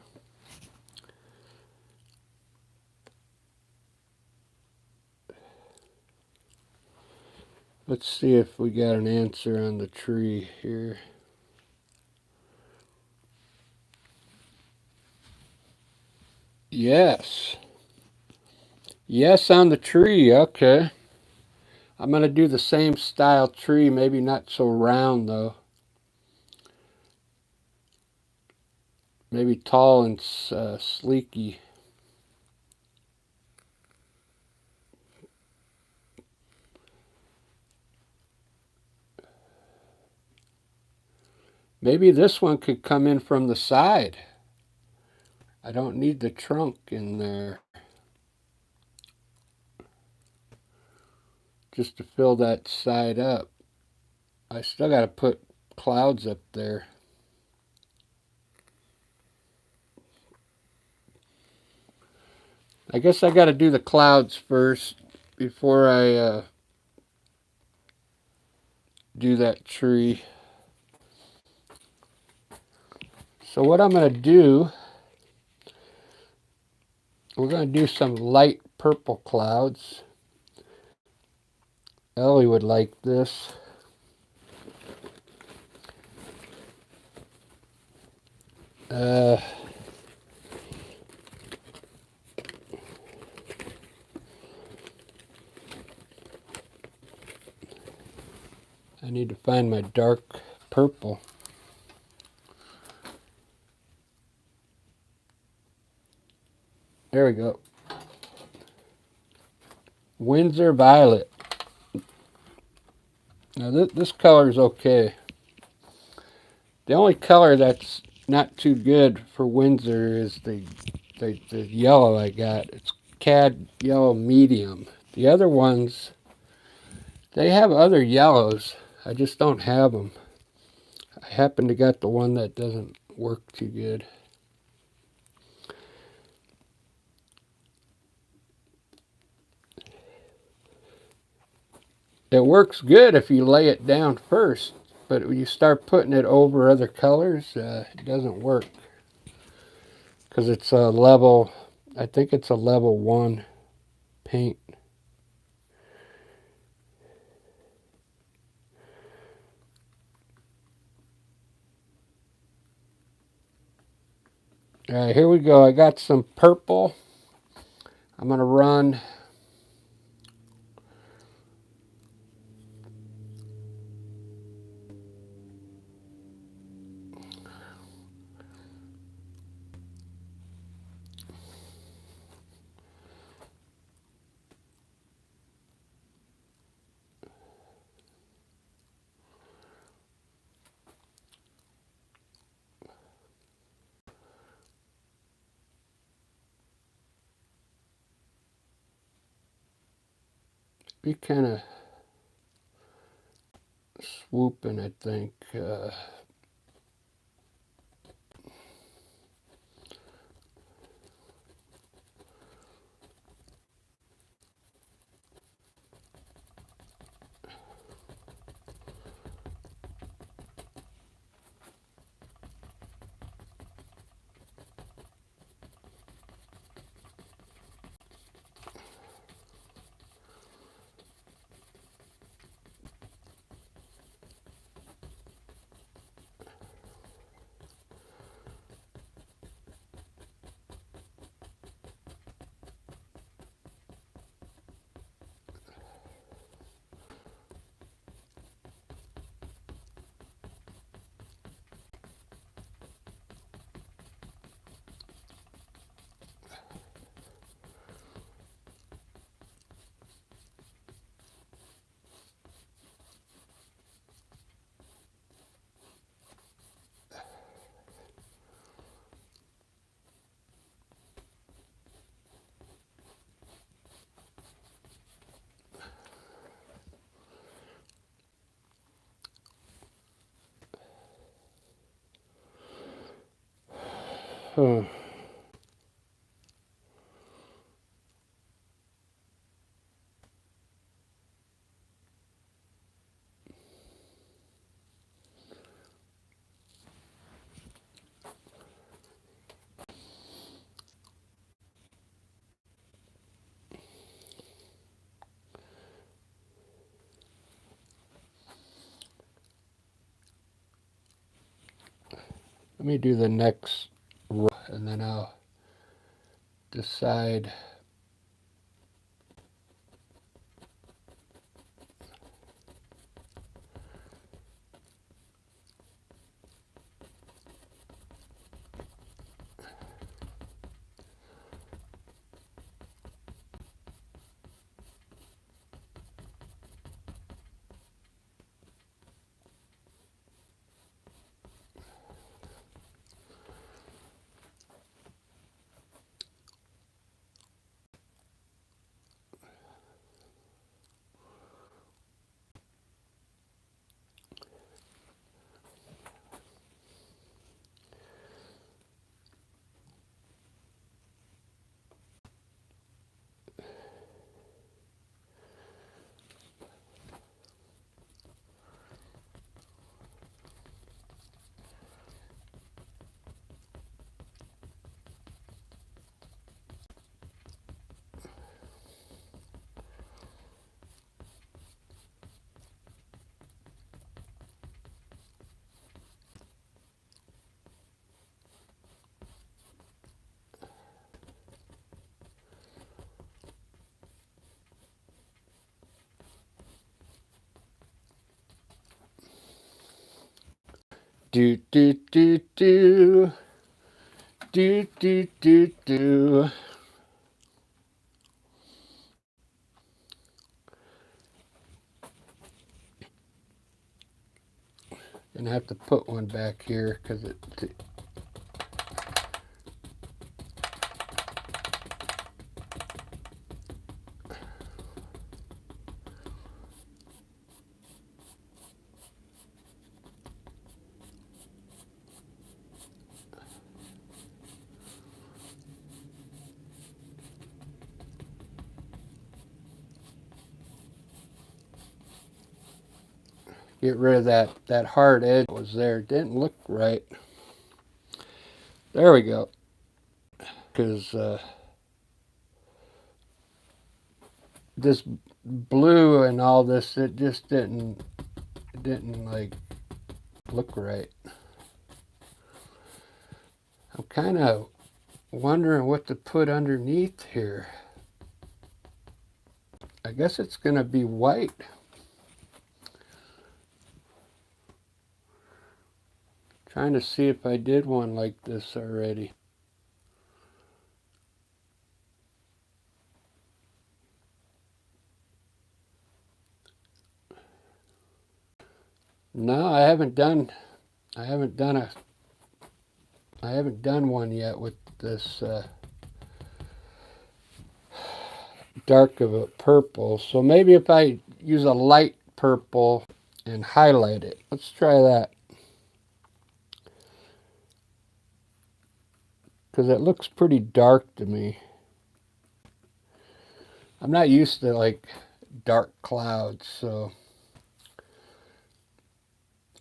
S1: Let's see if we got an answer on the tree here. Yes. Yes on the tree, okay. I'm going to do the same style tree, maybe not so round though. Maybe tall and sleeky. Maybe this one could come in from the side. I don't need the trunk in there. Just to fill that side up. I still got to put clouds up there. I guess I got to do the clouds first before I do that tree. So what I'm going to do, we're going to do some light purple clouds. Ellie would like this. I need to find my dark purple. There we go. Windsor Violet. Now this color is okay. The only color that's not too good for Windsor is the yellow I got. It's Cad Yellow Medium. The other ones, they have other yellows. I just don't have them. I happen to got the one that doesn't work too good. It works good if you lay it down first, but when you start putting it over other colors, it doesn't work. Because it's a level, I think it's a level 1 paint. All right, here we go. I got some purple. I'm going to run be kind of swooping, I think. Let me do the next row, and then I'll decide. Do do do do do do do do. Gonna have to put one back here because it. Get rid of that hard edge that was there. It didn't look right. There we go. Because this blue and all this, it just didn't like look right. I'm kind of wondering what to put underneath here. I guess it's going to be white. Trying to see if I did one like this already. No, I haven't done one yet with this dark of a purple. So maybe if I use a light purple and highlight it. Let's try that. Because it looks pretty dark to me. I'm not used to like dark clouds, so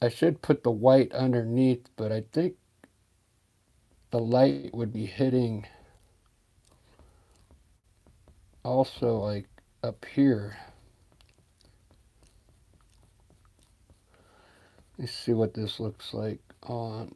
S1: I should put the white underneath, but I think the light would be hitting also like up here. Let's see what this looks like on.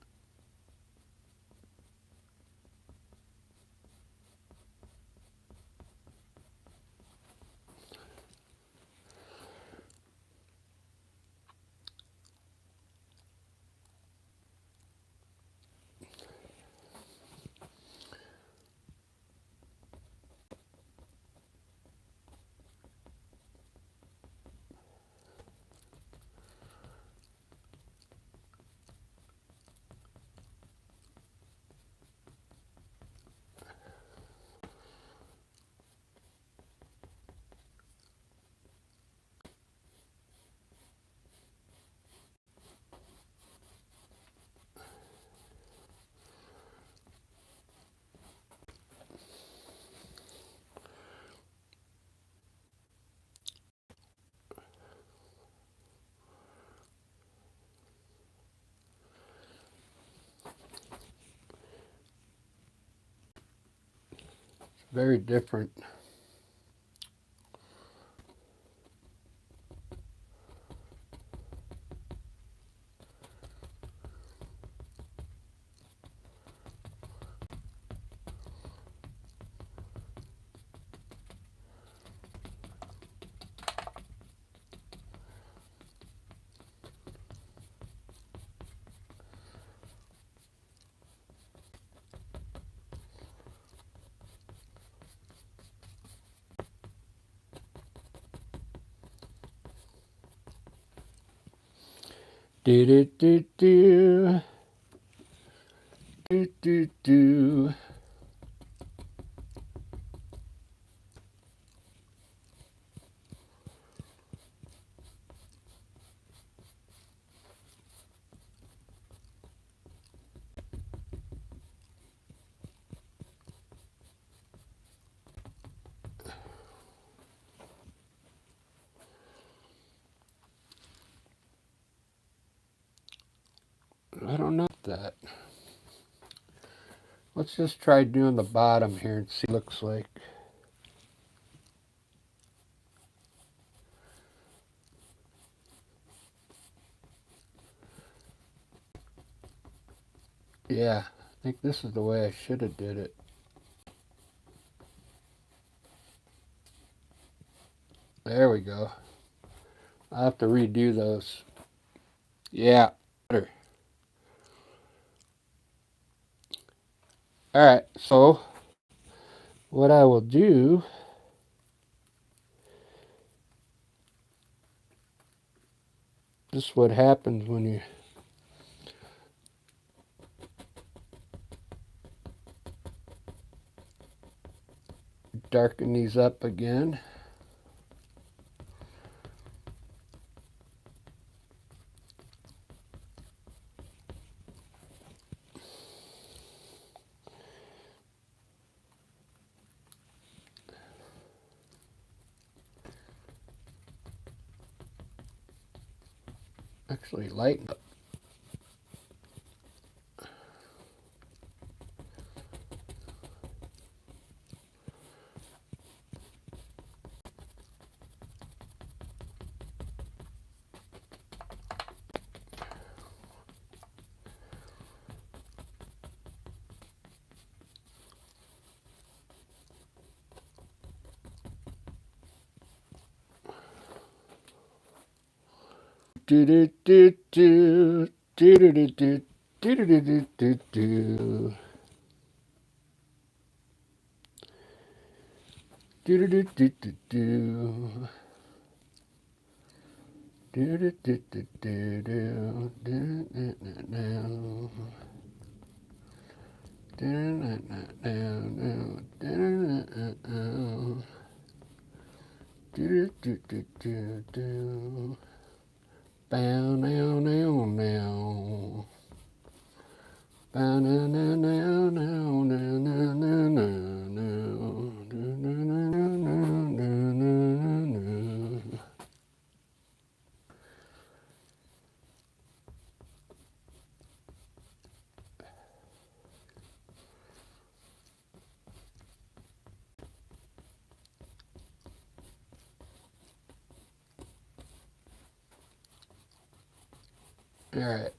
S1: Very different. Do do do do do do do. I don't know that. Let's just try doing the bottom here and see what it looks like. Yeah, I think this is the way I should have did it. There we go. I'll have to redo those. Yeah, better. All right, so what I will do, this is what happens when you darken these up again. Actually lighten up. Do do do do do do do do do do do do do. Do do do do do do. Do do do do do do do do. Do do do do do. Bow now now now. Bow now now now now now now now now. All right,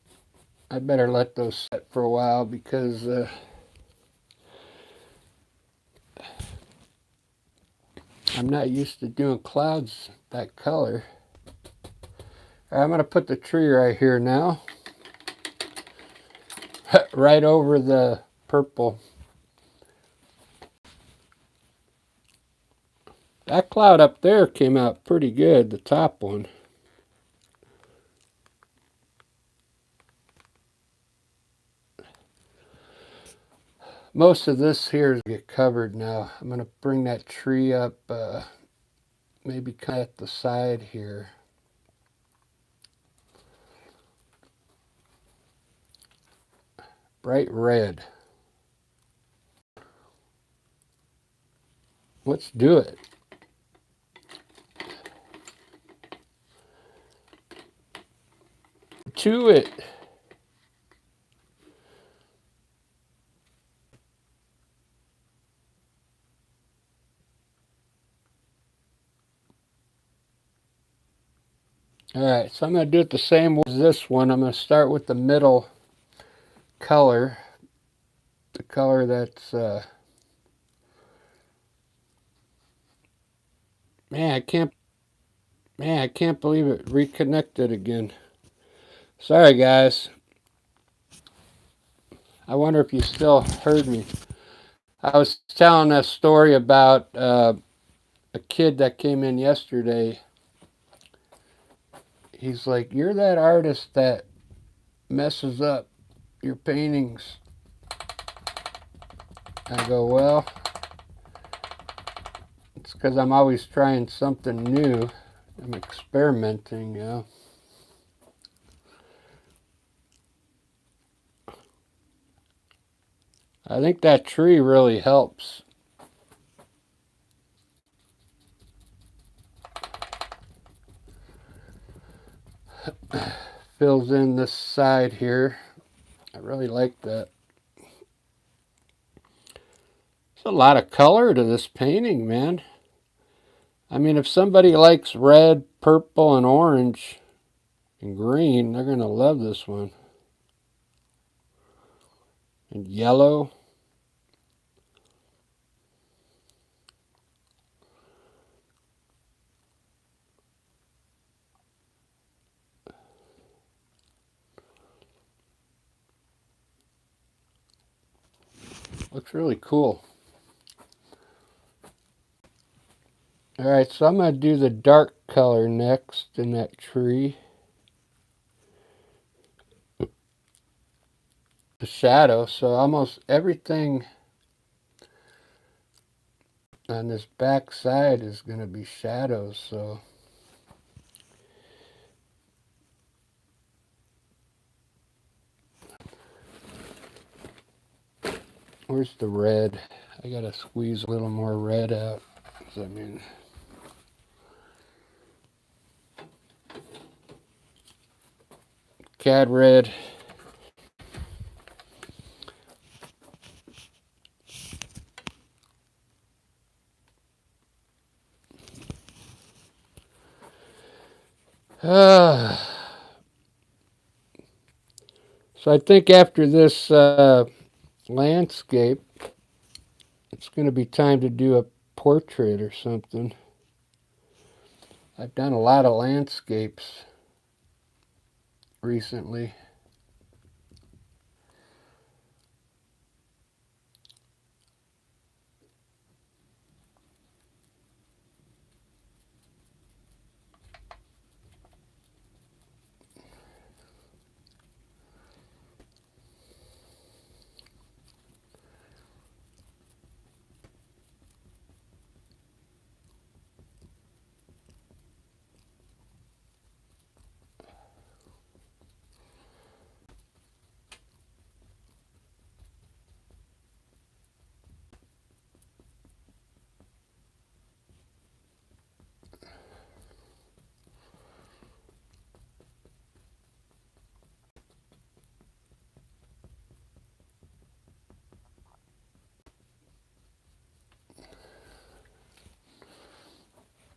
S1: I better let those set for a while because I'm not used to doing clouds that color. All right, I'm going to put the tree right here now, right over the purple. That cloud up there came out pretty good, the top one. Most of this here is get covered now. I'm going to bring that tree up, maybe kind of at the side here. Bright red. Let's do it. To it. All right, so I'm going to do it the same way as this one. I'm going to start with the middle color, the color that's, man, I can't believe it reconnected again. Sorry, guys. I wonder if you still heard me. I was telling a story about a kid that came in yesterday. He's like, "You're that artist that messes up your paintings." I go, "Well, it's because I'm always trying something new. I'm experimenting, you know." I think that tree really helps. Fills in this side here. I really like that. There's a lot of color to this painting, man. I mean, if somebody likes red, purple, and orange, and green, they're going to love this one. And yellow. Looks really cool. Alright, so I'm going to do the dark color next in that tree. The shadow, so almost everything on this back side is going to be shadows, so where's the red? I got to squeeze a little more red out. I mean, cad red. So I think after this landscape, it's going to be time to do a portrait or something. I've done a lot of landscapes recently.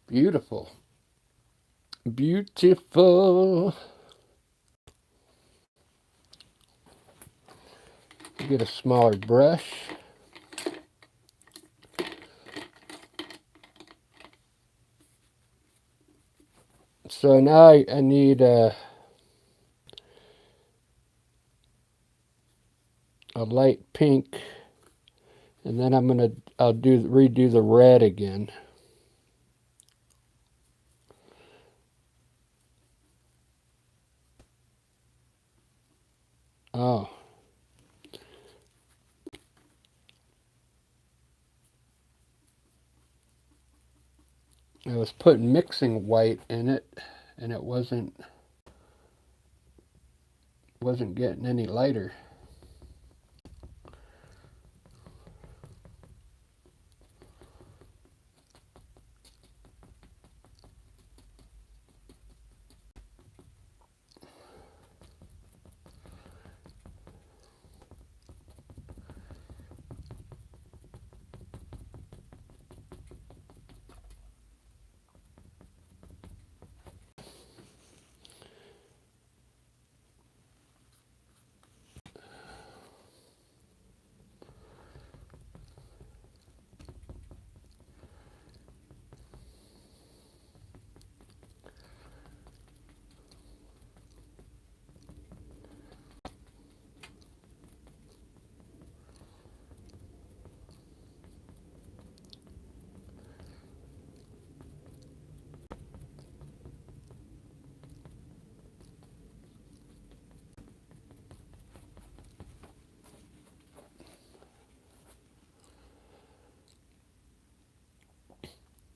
S1: Beautiful. Beautiful. Get a smaller brush. So now I need a light pink, and then I'll redo the red again. Oh. I was putting mixing white in it, and it wasn't getting any lighter.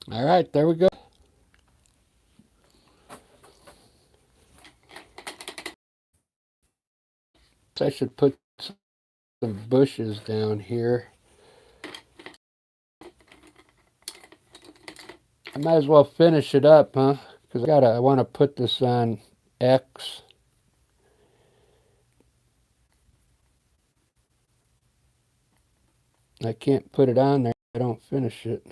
S1: All right, there we go. I should put some bushes down here. I might as well finish it up, huh? Because I want to put this on X. I can't put it on there if I don't finish it.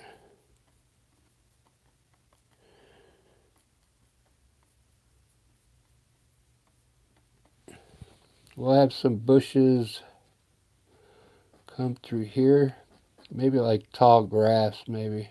S1: We'll have some bushes come through here. Maybe like tall grass, maybe.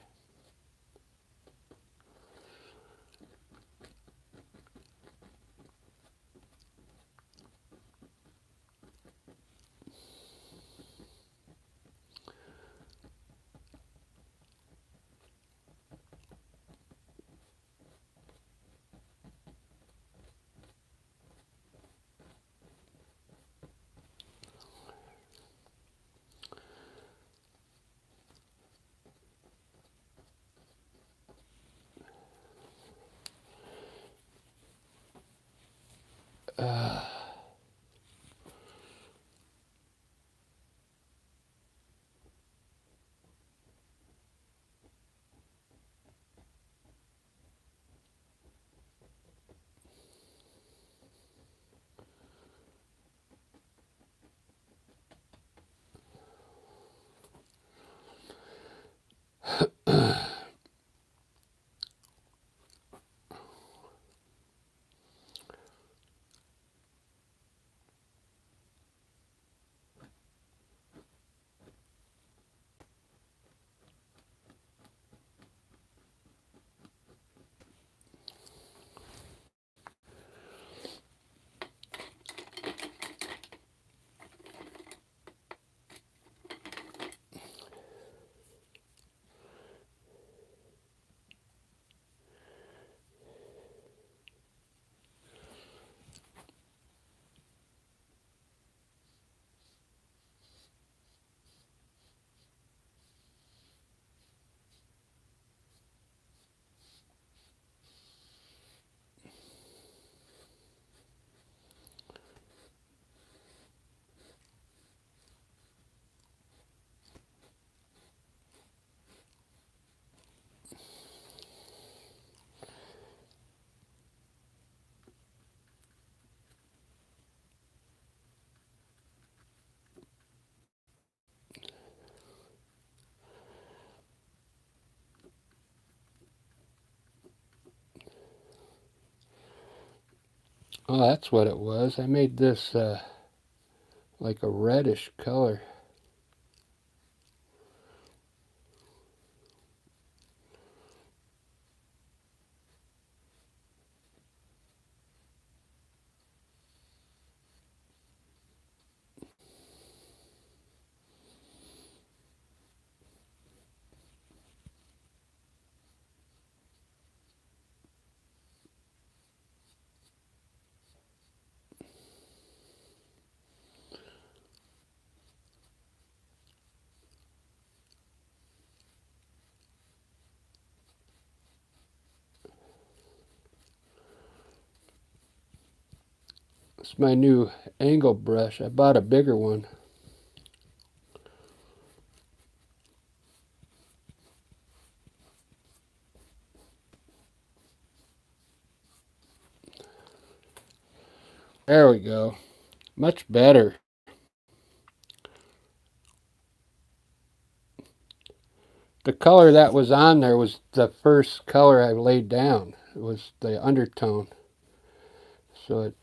S1: Oh, that's what it was. I made this like a reddish color. It's my new angle brush. I bought a bigger one. There we go. Much better. The color that was on there was the first color I laid down. It was the undertone. So it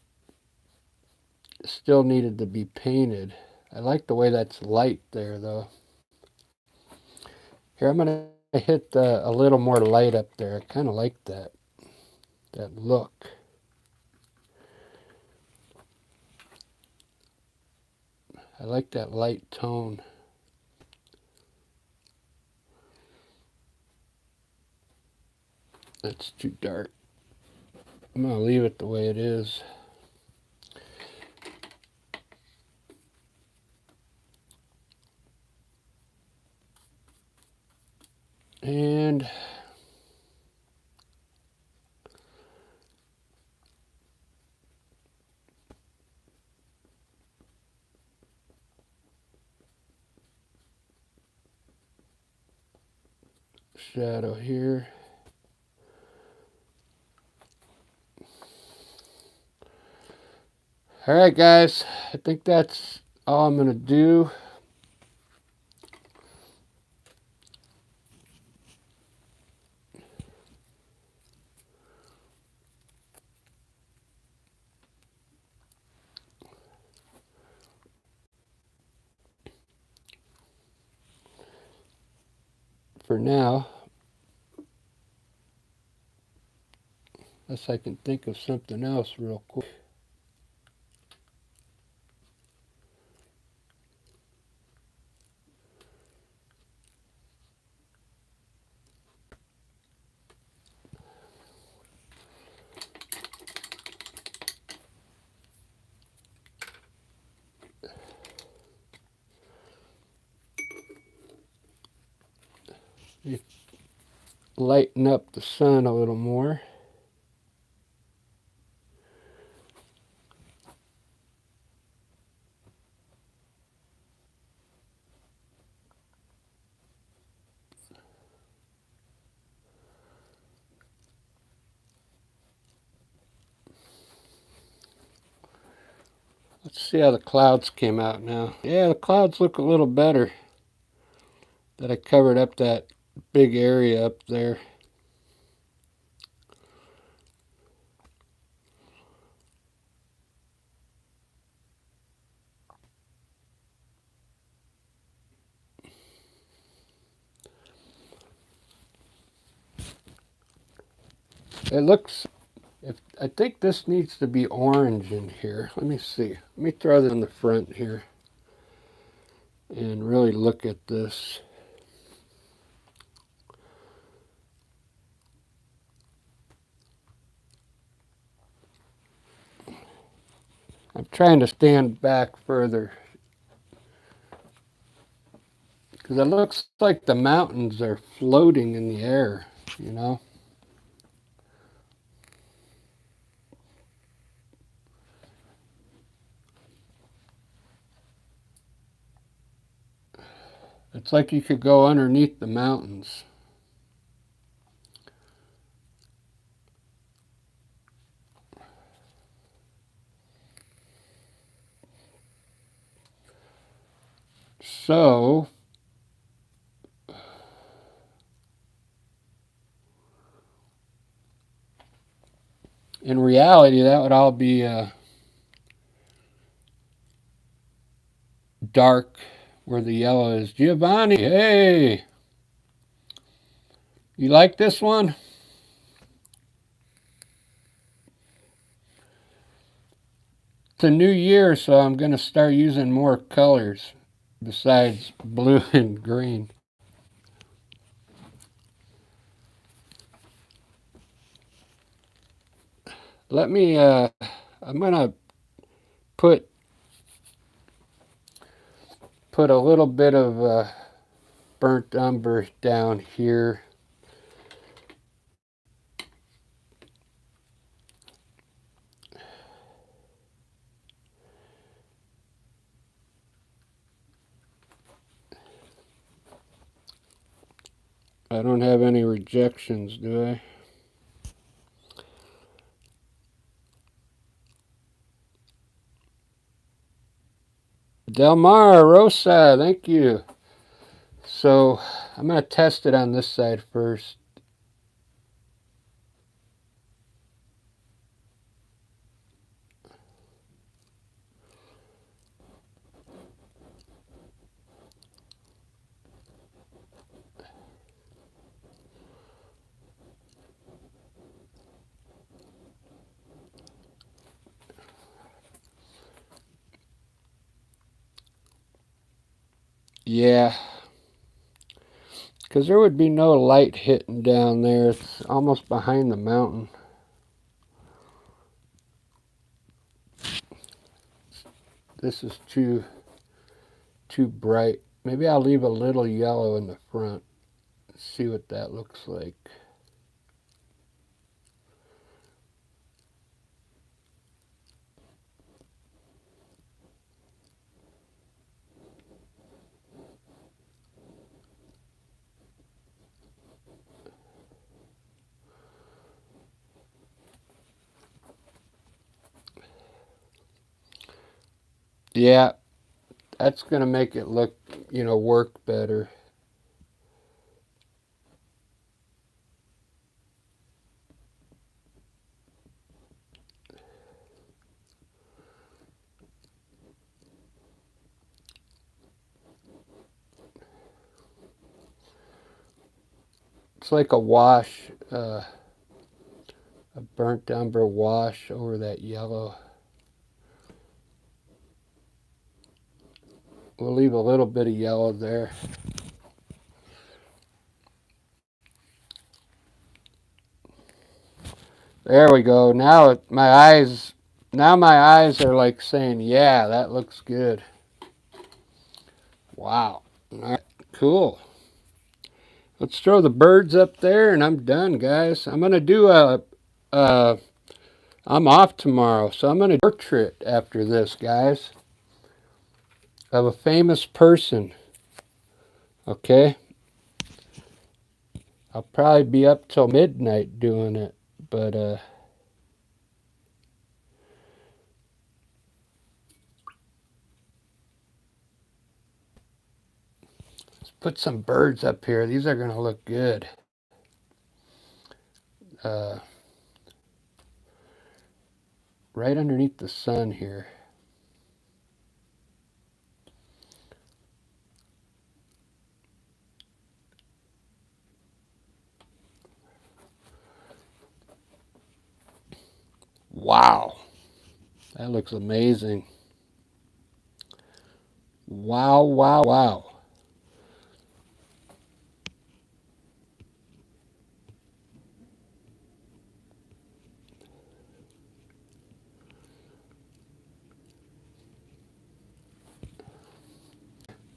S1: still needed to be painted. I like the way that's light there though. Here I'm going to hit a little more light up there. I kind of like that look. I like that light tone. That's too dark. I'm going to leave it the way it is. And shadow here. All right, guys. I think that's all I'm going to do. For now, unless I can think of something else real quick. Lighten up the sun a little more. Let's see how the clouds came out now. Yeah, the clouds look a little better. That I covered up that big area up there. It looks, I think this needs to be orange in here. Let me see. Let me throw this on the front here and really look at this. I'm trying to stand back further because it looks like the mountains are floating in the air, you know? It's like you could go underneath the mountains. So, In reality, that would all be dark where the yellow is. Giovanni, hey! You like this one? It's a new year, so I'm going to start using more colors besides blue and green. Let me, I'm going to put a little bit of burnt umber down here. I don't have any rejections, do I? Delmar Rosa, thank you. So I'm going to test it on this side first. Yeah, because there would be no light hitting down there. It's almost behind the mountain. This is too bright. Maybe I'll leave a little yellow in the front. See what that looks like. Yeah, that's going to make it look, work better. It's like a wash, a burnt umber wash over that yellow. We'll leave a little bit of yellow there. There we go. Now my eyes are like saying, yeah, that looks good. Wow. All right, cool. Let's throw the birds up there and I'm done, guys. I'm going to do I'm off tomorrow, so I'm going to do a portrait after this, guys, of a famous person. Okay? I'll probably be up till midnight doing it, but let's put some birds up here. These are going to look good. Right underneath the sun here. Wow. That looks amazing. Wow, wow, wow.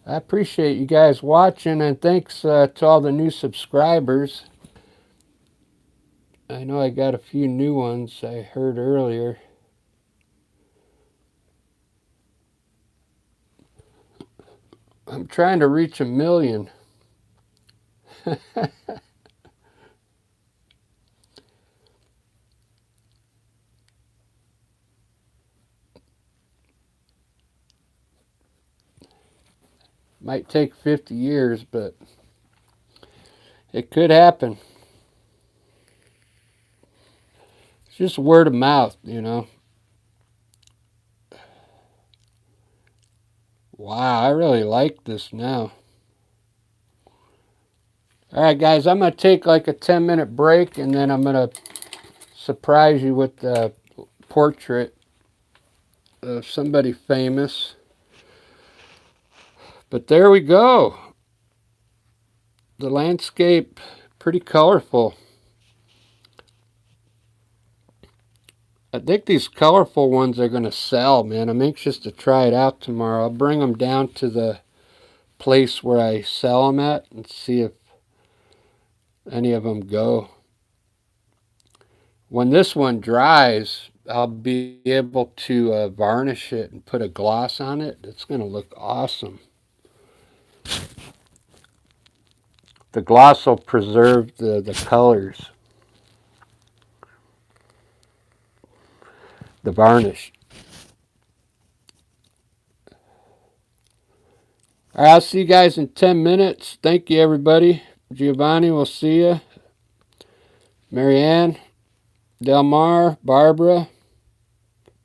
S1: I appreciate you guys watching, and thanks to all the new subscribers. I know I got a few new ones I heard earlier. I'm trying to reach 1 million. Might take 50 years, but it could happen. It's just word of mouth, you know. Wow, I really like this now. All right, guys, I'm going to take like a 10-minute break, and then I'm going to surprise you with the portrait of somebody famous. But there we go. The landscape, pretty colorful. I think these colorful ones are going to sell, man. I'm anxious to try it out tomorrow. I'll bring them down to the place where I sell them at and see if any of them go. When this one dries, I'll be able to varnish it and put a gloss on it. It's going to look awesome. The gloss will preserve the colors, the varnish. All right, I'll see you guys in 10 minutes. Thank you, everybody. Giovanni, we'll see you. Marianne, Delmar, Barbara,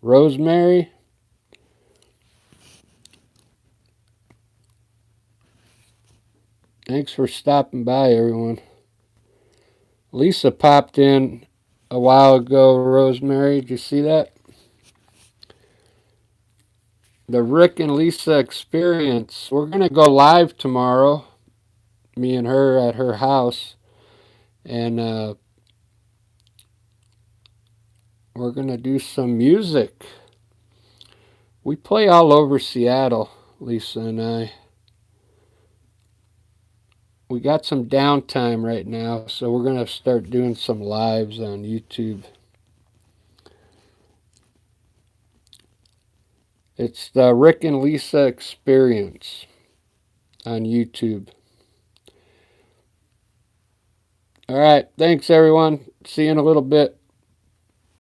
S1: Rosemary. Thanks for stopping by, everyone. Lisa popped in a while ago, Rosemary. Did you see that? The Rick and Lisa experience. We're going to go live tomorrow, me and her at her house. And we're going to do some music. We play all over Seattle, Lisa and I. We got some downtime right now, so we're going to start doing some lives on YouTube. It's the Rick and Lisa Experience on YouTube. All right, thanks everyone. See you in a little bit.